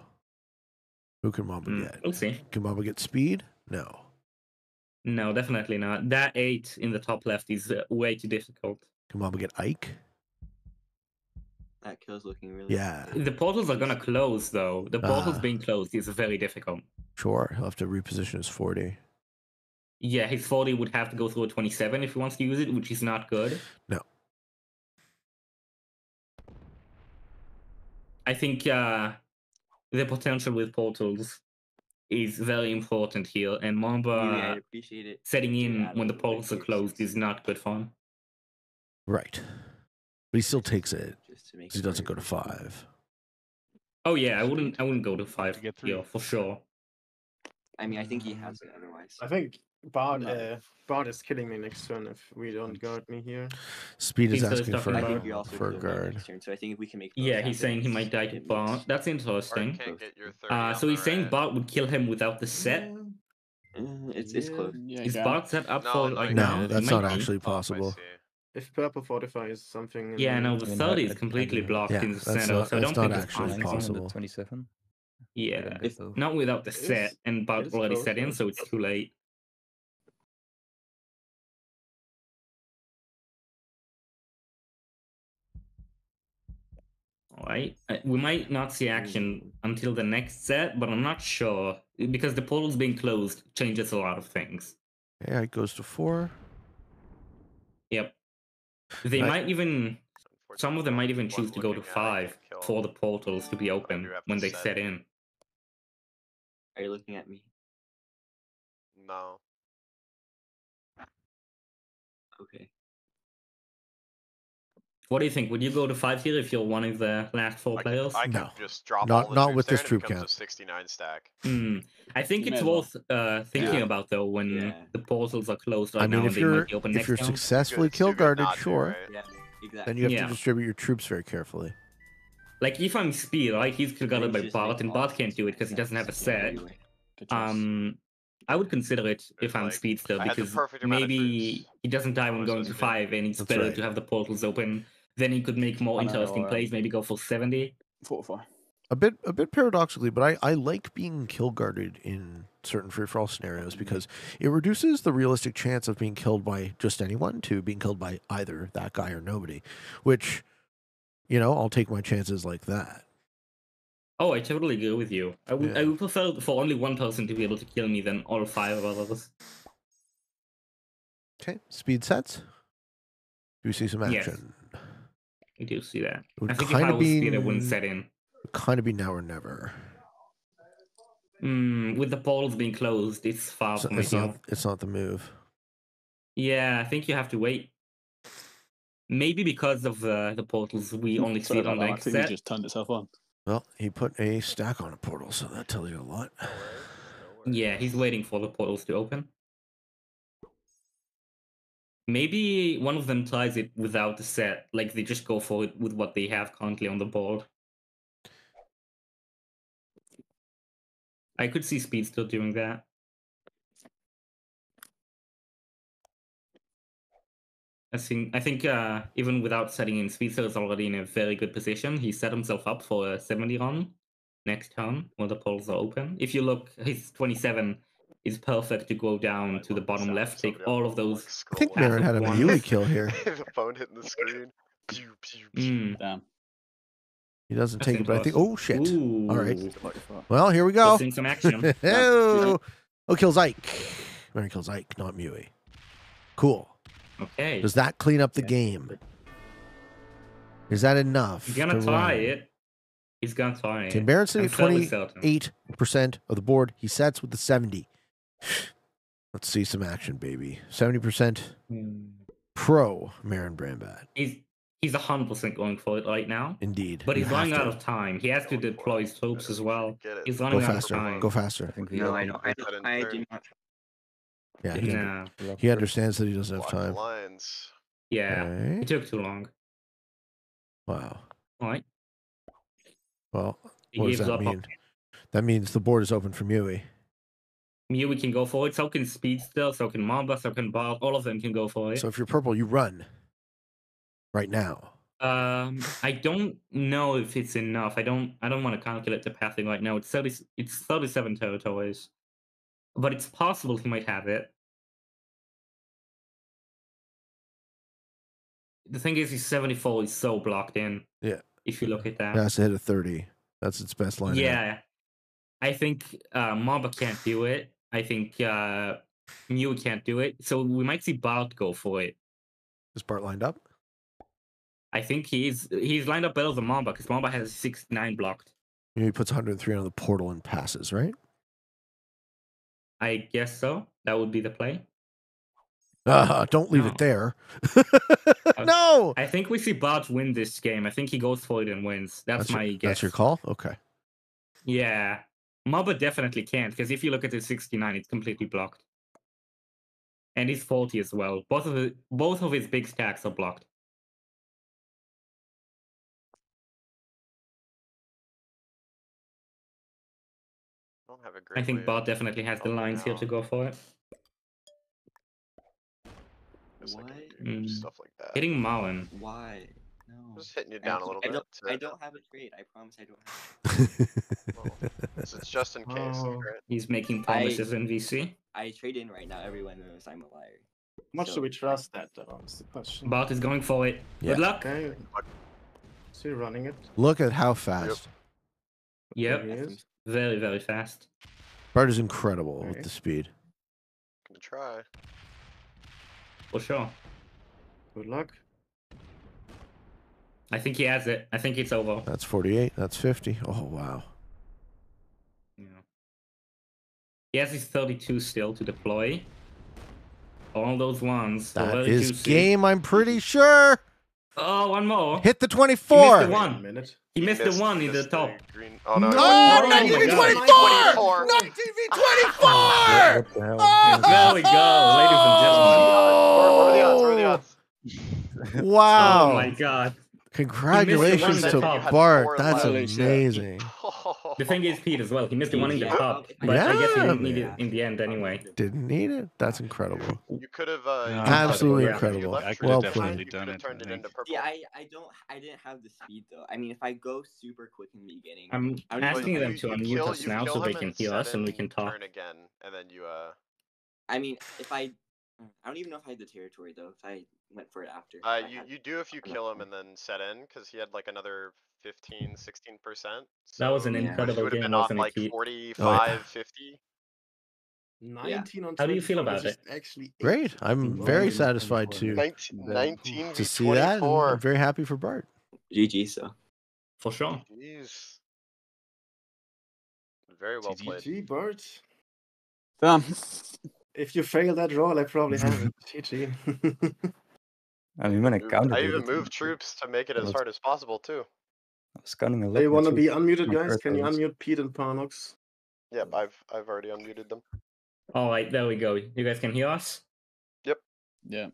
Who can Mamba get? We'll see. Can Mamba get speed? No. No, definitely not. That 8 in the top left is way too difficult. Can Mamba get Ike? That kill's looking really Yeah. good. The portals are gonna close though. The portals Ah. being closed is very difficult. Sure. He'll have to reposition his 40. Yeah, his 40 would have to go through a 27 if he wants to use it, which is not good. No. I think the potential with portals is very important here, and Mamba I appreciate it. setting in Get out when of the the way portals are here, closed since- is not good for him. Right. But he still takes it. Just to make 'Cause he it doesn't very go to 5. Oh yeah, I wouldn't go to 5 get through. here for sure. I mean, I think he has it otherwise. I think Bard No. Bard is killing me next turn if we don't guard me here. Speed is He's still asking for, talking I about- think you're also for a killing me guard. next turn, so I think if we can make both Yeah, he's saying he happen, might die to it Bart. makes- That's Bart interesting. can't get your 30 on So he's the saying red. Bart would kill him without the set. It's close. Yeah, Is go. Bart set up No, for it no, right you now? No, can't. that's He not might be. actually Oh, I possible. see. If purple fortify is something. Yeah, no, the I mean, 30 is I completely can- blocked Yeah, in the that's center, not- so I that's don't think not it's actually possible. possible. 27. Yeah, If- not without the It set, is- and it Bart is already close, set in, though. so it's too late. Alright, we might not see action until the next set, but I'm not sure, because the portals being closed changes a lot of things. Yeah, it goes to 4. Yep. They Right. might even, some of them might even One choose to go to looking at, I 5 can't kill. for the portals to be open do have when to they set. set in. Are you looking at me? No. Okay. What do you think? Would you go to 5 here if you're one of the last 4 I players? can No. just drop Not- all the not troops with there this and it troop becomes count. a 69 stack. I think You may it's as well. worth thinking Yeah. about though when Yeah. the portals are closed right I mean, now if and they might you're be open if next you're round. successfully It's too kill good guarded, not to, sure. right? Yeah, exactly. Then you have Yeah. to distribute your troops very carefully. Like if I'm speed, right, he's kill guarded by Just Bart, make and all Bart of can't these do it because he doesn't have a stacks, yeah, set. anyway. Good choice. I would consider it if There's, I'm like, speed still I had the because perfect amount of maybe troops. he doesn't die when What was going this to again? 5, and it's That's better right. to have the portals open. Then he could make more I know, interesting plays. Maybe go for 70. Fortify. A bit paradoxically, but I like being kill guarded in certain free for all scenarios because it reduces the realistic chance of being killed by just anyone to being killed by either that guy or nobody. Which, I'll take my chances like that. Oh, I totally agree with you. I Yeah. would prefer for only one person to be able to kill me than all 5 others. Okay, speed sets. Do we see some Yes. action? I do see that. It would I think if kind I of was be speed, I wouldn't set in. kind of be now or never. With the portals being closed, it's far So from it's ideal. not it's not the move. Yeah, I think you have to wait. Maybe because of the portals, we only see Sorry it on about the that. I next think it set. just turned itself on. Well, he put a stack on a portal, so that tells you a lot. No worries, no worries. Yeah, he's waiting for the portals to open. Maybe one of them tries it without the set, like they just go for it with what they have currently on the board. I could see Speed still doing that. I think even without setting in, Speedster is already in a very good position. He set himself up for a 70 run next turn when the polls are open. If you look, his 27 is perfect to go down to the bottom Sound left, take somebody all up of those. I think scrolling. Marin had a One. melee kill here. The phone hitting the screen. Pew, pew, pew. Damn. He doesn't That's take it, but I think. interesting. Oh shit! All right. Ooh. Fortify. Well, here we go. Let's see some action. Oh, kills Ike. Marin kills Ike, not Mewy. Cool. Okay. Does that clean up the game? Is that enough? He's gonna to try run? it. He's gonna try Tim it. Barron sitting I'm at fairly certain. 28% of the board. He sets with the 70. Let's see some action, baby. 70% pro Marin Brambat. He's 100% going for it right now. Indeed. But You he's have running out to. of time. He has to deploy his troops as well. Get it. He's Go running out of faster. time. Go I faster. think we No, open I know. I That in do turn. not. Yeah, Nah. the lock he first. understands that he doesn't have Block the time. lines. Yeah. Okay. It took too long. Wow. Alright. Well, He what does gives that up. mean? That means the board is open for Mewy. Mew can go for it. So can Speedster. So can Mamba. So can Bob. All of them can go for it. So if you're purple, you run. Right now. I don't know if it's enough. I don't want to calculate the pathing right now. It's 37 territories, but it's possible he might have it. The thing is, he's 74. He's so blocked in. Yeah. If you look at that. It has to hit a 30. That's its best line. Yeah. I think Mamba can't do it. I think Mew can't do it. So we might see Bart go for it. Is Bart lined up? I think he's lined up better than Mamba because Mamba has 69 blocked. He puts 103 on the portal and passes, right? I guess so. That would be the play. Don't leave No. it there. No! I think we see Bart win this game. I think he goes for it and wins. That's my guess. That's your call? Okay. Yeah. Mamba definitely can't, because if you look at the 69, it's completely blocked. And he's 40 as well. Both of his big stacks are blocked. Don't have a great I think way Bart of definitely has the helping lines here out. to go for it. Just like Mm. stuff like that. Hitting Marlin. Why? No. Just hitting you down a little bit. I don't have a trade. I promise I don't have. Well, it's just in case. Oh. Right? He's making promises in VC. I trade in right now. Everyone knows I'm a liar. How much So- do we trust that, though? Is the question. Bart is going for it. Yeah. Good luck. Okay. Is he running it? Look at how fast. Yep. There he is. Very, very fast. Bart is incredible with Okay. the speed. Gonna try. For sure. Good luck. I think he has it. I think it's over. That's 48. That's 50. Oh, wow. Yeah. He has his 32 still to deploy. All those ones. so That very is juicy. game, I'm pretty sure. Oh, one more. Hit the He 24. missed the Wait a one. minute. He missed the one in the missed top. Green. Oh no! No, Oh, 19 my v God. 24! 24! 19 v 24! What the hell? Oh! There we go, ladies and gentlemen. What are the odds? What are the odds? Wow. Oh my god. Congratulations He missed to the one that Bart. had That's four left. amazing. The thing is, Pete as well. He missed the one in the Yeah. top, but I guess he Yeah, didn't need it man. in the end anyway. Didn't need it. That's incredible. You could have. Absolutely Yeah. incredible. I could Well have played. definitely You done could have it. turned it into purple. Yeah, I didn't have the speed though. I mean, if I go super quick in the beginning, I'm I don't asking even- them to unmute us now so they can hear us and we can talk. Turn again, and then you I mean, if I don't even know if I had the territory though. If I went for it after. you do if you kill him and then set in, because he had like another 15-16%. That was an Yeah. He incredible would have game, been on wasn't it, like Pete? 45-50. 19 on How do you feel 24, about which is it? Actually Great. 8. I'm Oh, very yeah. satisfied to 19 to v see that. And 24. I'm very happy for Bart. GG. So For sure. Jeez. Very well GG. played. GG, Bart. Damn. If you fail that roll, I probably have it. GG. I mean, when I counted I it, even it moved troops to make it as was- hard as possible too. I was counting a lot. Do you more want to be troops unmuted, my guys? first Can you rounds. unmute Pete and Parnox? Yep, I've already unmuted them. All right, there we go. You guys can hear us? Yeah.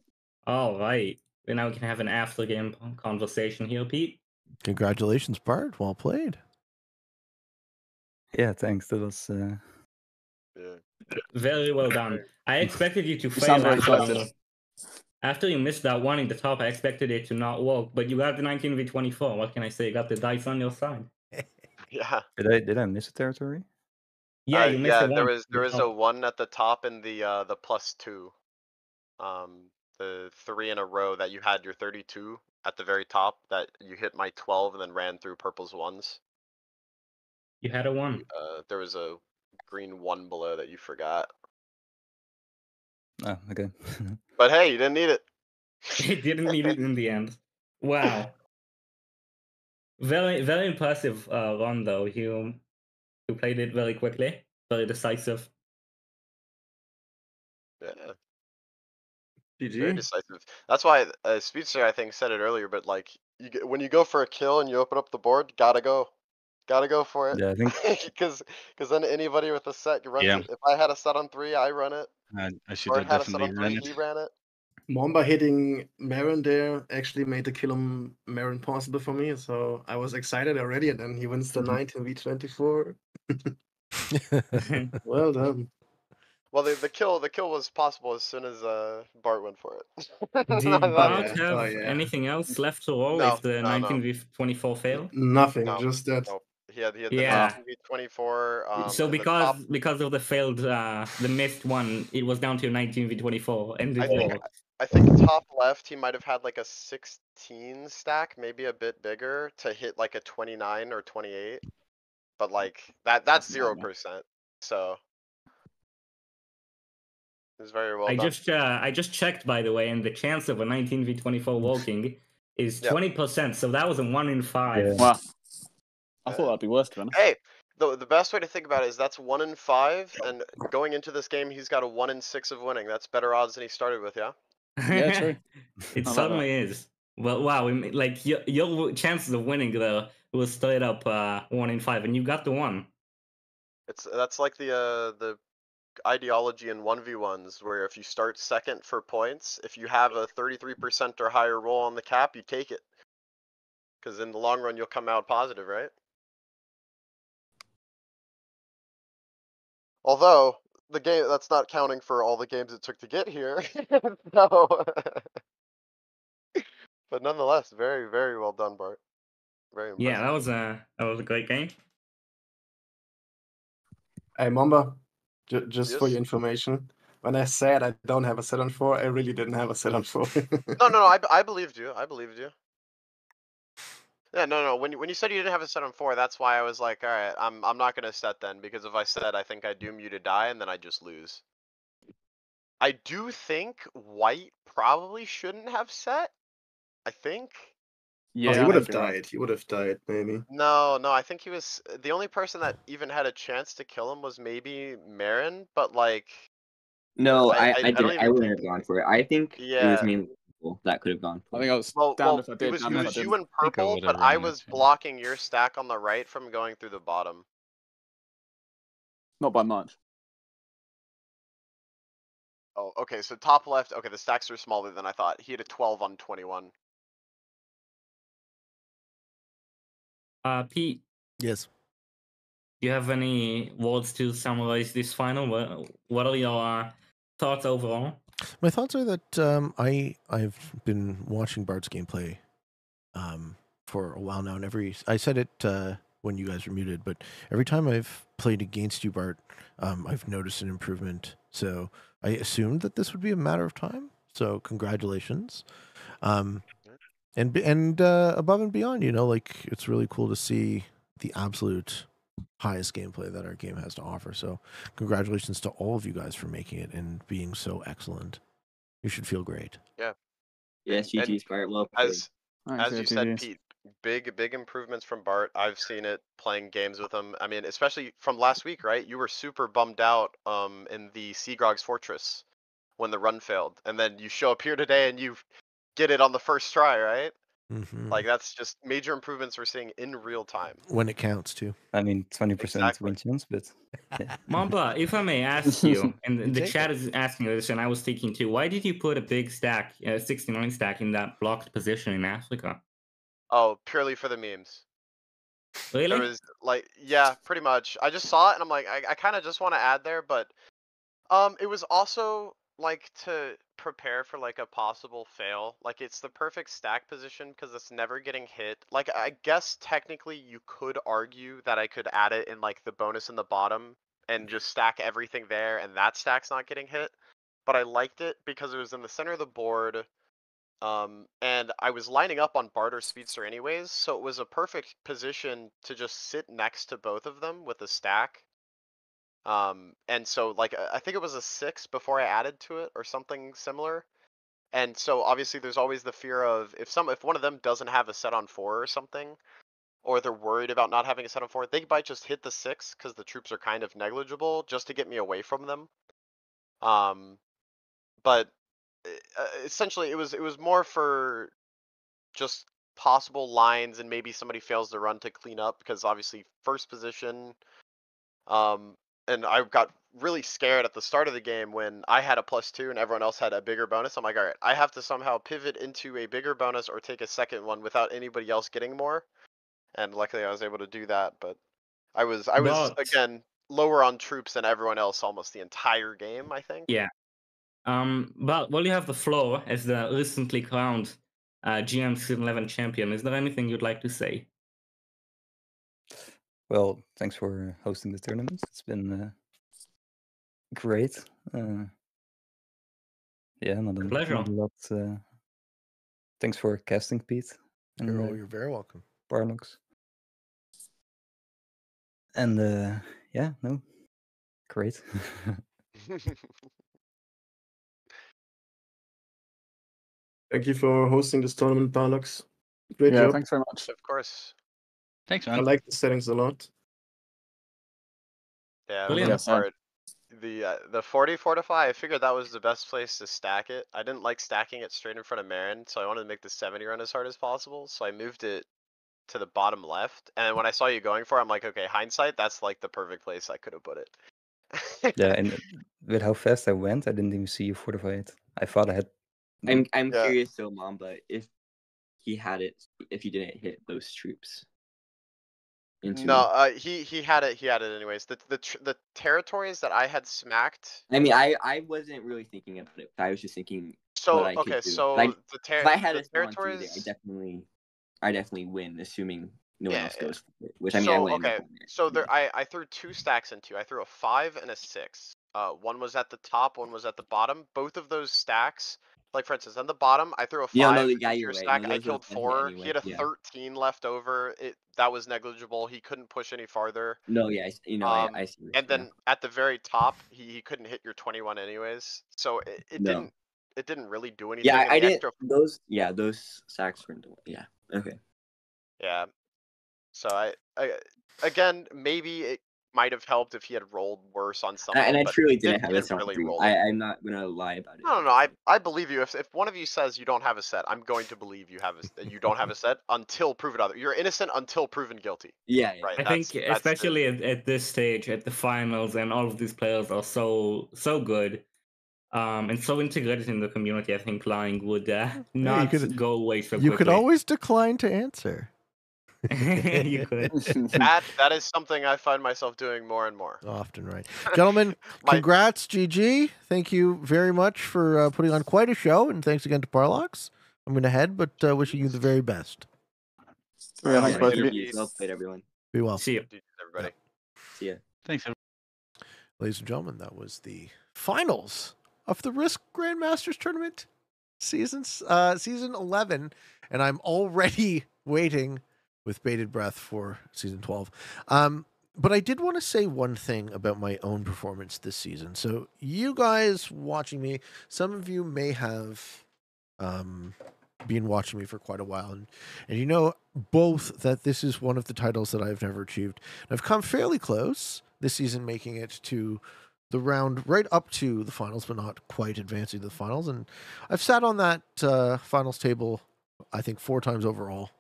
All right. Then now we can have an after game conversation here, Pete. Congratulations, Bart. Well played. Yeah, thanks. That was. Yeah. Very well done. I expected you to You fail sound very after, after you missed that one in the top. I expected it to not work, but you got the 19 v 24. What can I say? You got the dice on your side. Yeah. Did I miss a territory? Yeah, you missed yeah, the one. there was Oh, a 1 at the top in the +2. The 3 in a row that you had your 32 at the very top that you hit my 12 and then ran through purple's 1s. You had a one. There was a green 1 below that you forgot. Oh, okay. But hey, you didn't need it. It didn't need it in the end. Wow. Very, very impressive run though. You played it very quickly, very decisive. Yeah. Very GG. decisive. That's why Speedster, I think, said it earlier, but like when you go for a kill and you open up the board, gotta go for it. Yeah, I think Because then anybody with a set runs Yeah. it. If I had a set on 3, I run it. I should Bart have had a set definitely on 3, ran he it. ran it. Mamba hitting Marin there actually made the kill on Marin possible for me, so I was excited already, and then he wins the 19 v 24. Well done. Well, the kill was possible as soon as Bart went for it. Did Bart yeah. have Oh, yeah. anything else left to roll No, if the no. 19v24 failed? Nothing, No. just that. No. He had the Yeah. 19v24. So and the top, because of the failed the missed one, it was down to 19v24 and I think top left he might have had like a 16 stack, maybe a bit bigger, to hit like a 29 or 28. But like that's 0%. So it's very well done. I just checked, by the way, and the chance of a 19v24 walking is Yep. 20%. So that was a 1 in 5. Yeah. Wow. I thought that'd be worse, to be honest. Hey, the best way to think about it is that's 1 in 5, and going into this game he's got a 1 in 6 of winning. That's better odds than he started with, yeah. Yeah, true. It I like certainly is. Well, wow, like your chances of winning though was straight up 1 in 5, and you got the one. That's like the ideology in 1v1s, where if you start second for points, if you have a 33% or higher roll on the cap, you take it, because in the long run you'll come out positive, right? Although the game, that's not counting for all the games it took to get here. So but nonetheless, very, very well done, Bart. Very impressive. Yeah, that was a great game. Hey, Mamba, just for Yes? your information, when I said I don't have a set on 4, I really didn't have a set on 4. No, I believed you. I believed you. Yeah, no. When you said you didn't have a set on 4, that's why I was like, all right, I'm not gonna set then, because if I set, I think I doom you to die, and then I just lose. I do think White probably shouldn't have set. I think. Yeah, he I would have think you're right. died. He would have died, maybe. No, I think he was the only person that even had a chance to kill him was maybe Marin, but like, No, I I don't didn't. I even wouldn't think. have gone for it. I think it Yeah. was mainly people that could have gone I for think it. I was Well, damned if I it did, was damned if I you didn't. in purple, would've but I ran was it. blocking your stack on the right from going through the bottom. Not by much. Oh, okay, so top left, okay, the stacks are smaller than I thought. He had a 12 on 21. Pete, Yes. do you have any words to summarize this final? What are your thoughts overall? My thoughts are that I've been watching Bart's gameplay for a while now, and I said it when you guys were muted, but every time I've played against you, Bart, I've noticed an improvement. So I assumed that this would be a matter of time. So congratulations. And above and beyond, like it's really cool to see the absolute highest gameplay that our game has to offer. So congratulations to all of you guys for making it and being so excellent. You should feel great. Yeah. Yes, And GG's Bart. Well played. As you said, Pete, big improvements from Bart. I've seen it playing games with him. I mean, especially from last week, right? You were super bummed out in the Seagrog's Fortress when the run failed, and then you show up here today and you get it on the first try, right? Mm-hmm. Like that's just major improvements we're seeing in real time. When it counts too. I mean, 20% Exactly. win chance, but yeah. Mamba, if I may ask you, and the take chat is asking this, and I was thinking too, why did you put a big stack, 69 stack, in that blocked position in Africa? Oh, purely for the memes. Really? There was like, yeah, pretty much. I just saw it and I'm like, I kind of just want to add there, but it was also like to prepare for like a possible fail. Like it's the perfect stack position because it's never getting hit. Like I guess technically you could argue that I could add it in like the bonus in the bottom and just stack everything there and that stack's not getting hit. But I liked it because it was in the center of the board. And I was lining up on Barter Speedster anyways, so it was a perfect position to just sit next to both of them with a stack. And so like I think it was a 6 before I added to it or something similar. And so obviously there's always the fear of if one of them doesn't have a set on 4 or something, or they're worried about not having a set on 4, they might just hit the 6 because the troops are kind of negligible just to get me away from them. But essentially it was more for just possible lines and maybe somebody fails to run to clean up because obviously first position. And I got really scared at the start of the game when I had a +2 and everyone else had a bigger bonus. I'm like, all right, I have to somehow pivot into a bigger bonus or take a second one without anybody else getting more. And luckily I was able to do that. But I was But- again lower on troops than everyone else almost the entire game, I think. Yeah. But while you have the floor as the recently crowned GM Season 11 champion, is there anything you'd like to say? Well, thanks for hosting the tournament. It's been great. Yeah, not Pleasure. a lot. Thanks for casting, Pete. You're very welcome. Barnox. And yeah, no, great. Thank you for hosting this tournament, Barlux. Great Yeah, job. thanks very much. Of course. Thanks, I man. like the settings a lot. Yeah, for Brilliant. the part, the 40 fortify, I figured that was the best place to stack it. I didn't like stacking it straight in front of Marin, so I wanted to make the 70 run as hard as possible. So I moved it to the bottom left, and when I saw you going for it, I'm like, okay, hindsight, that's like the perfect place I could have put it. Yeah, and with how fast I went, I didn't even see you fortify it. I thought I had. I'm Yeah. curious though, Mamba, if he had it, if you didn't hit those troops. No, he had it. He had it anyways. The territories that I had smacked. I mean, I wasn't really thinking about it. I was just thinking. So what I could okay, do. so If I had the a spawn through there, territories. I definitely win, assuming no one Yeah, else yeah. goes for it. Which I mean, I So wouldn't. okay, so there I threw 2 stacks into. I threw a 5 and a 6. One was at the top, one was at the bottom. Both of those stacks, like for instance, on the bottom, I threw a 5 Yeah, no, into yeah, your you're right. stack. No, I those killed would hit 4. anyway, He had a yeah. 13 left over. That was negligible. He couldn't push any farther. No, yeah, I see. And then at the very top, he couldn't hit your 21 anyways. So it No. didn't really do anything. Yeah, and I the didn't. extra- Those sacks were. Yeah. Okay. Yeah. So I again, maybe it might have helped if he had rolled worse on some of And them, I but truly he didn't have a didn't sound really through. roll it. I'm not gonna lie about it. No. I believe you. If one of you says you don't have a set, I'm going to believe you you don't have a set until proven other. You're innocent until proven guilty. Yeah. Right. I think, especially at this stage, at the finals, and all of these players are so good, and so integrated in the community. I think lying would not go away so quickly. You could always decline to answer. You could. That is something I find myself doing more and more. Often, right. Gentlemen, congrats, GG. Thank you very much for putting on quite a show, and thanks again to Parlox. I'm going to head, but wishing you the very best. Yeah, thanks both of you. Well played, everyone. Be well. See you. Everybody. See ya. Thanks, everyone. Ladies and gentlemen, that was the finals of the Risk Grandmasters tournament, season 11, and I'm already waiting with bated breath for season 12. But I did want to say one thing about my own performance this season. So you guys watching me, some of you may have been watching me for quite a while, and you know both that this is one of the titles that I've never achieved. I've come fairly close this season, making it to the round right up to the finals, but not quite advancing to the finals. And I've sat on that finals table, I think 4 times overall.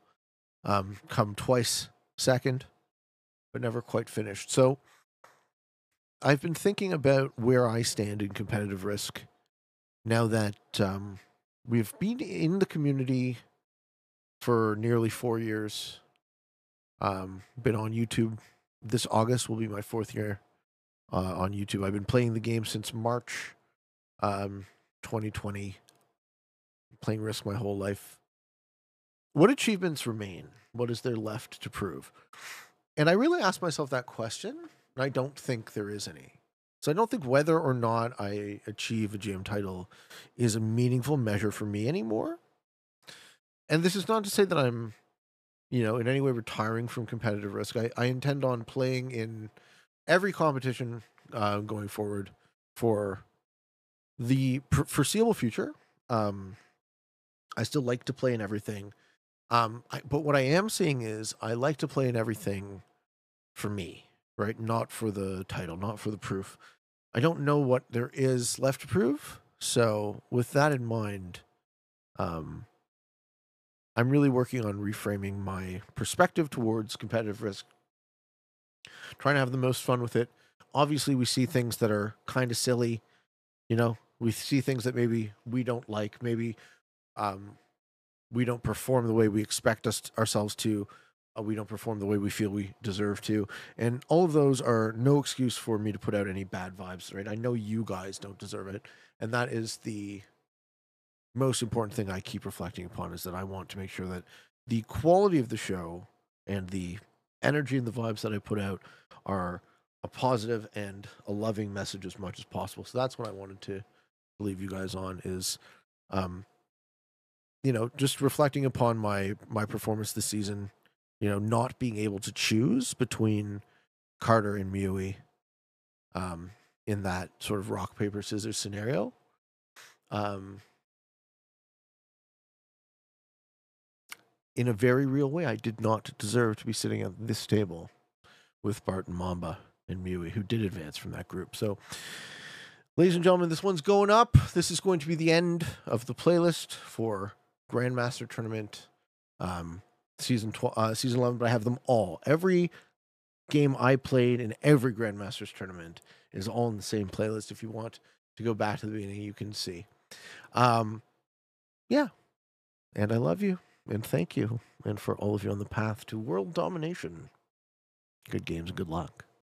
Come twice second, but never quite finished. So I've been thinking about where I stand in competitive Risk now that we've been in the community for nearly 4 years. Been on YouTube. This August will be my 4th year on YouTube. I've been playing the game since March 2020. Playing Risk my whole life. What achievements remain? What is there left to prove? And I really asked myself that question, and I don't think there is any. So I don't think whether or not I achieve a GM title is a meaningful measure for me anymore. And this is not to say that I'm, in any way retiring from competitive Risk. I intend on playing in every competition going forward for the foreseeable future. I still like to play in everything. But what I am seeing is I like to play in everything for me, right? Not for the title, not for the proof. I don't know what there is left to prove. So with that in mind, I'm really working on reframing my perspective towards competitive Risk, trying to have the most fun with it. Obviously, we see things that are kind of silly. We see things that maybe we don't like. Maybe we don't perform the way we expect ourselves to. we don't perform the way we feel we deserve to. And all of those are no excuse for me to put out any bad vibes, right? I know you guys don't deserve it. And that is the most important thing I keep reflecting upon, is that I want to make sure that the quality of the show and the energy and the vibes that I put out are a positive and a loving message as much as possible. So that's what I wanted to leave you guys on, is just reflecting upon my performance this season, not being able to choose between Carter and Mui in that sort of rock, paper, scissors scenario. In a very real way, I did not deserve to be sitting at this table with Bart and Mamba and Mui, who did advance from that group. So, ladies and gentlemen, this one's going up. This is going to be the end of the playlist for Grandmaster Tournament season 11, but I have them all. Every game I played in every Grandmasters tournament is all in the same playlist. If you want to go back to the beginning, you can see. Yeah. And I love you, and thank you, and for all of you on the path to world domination. Good games and good luck.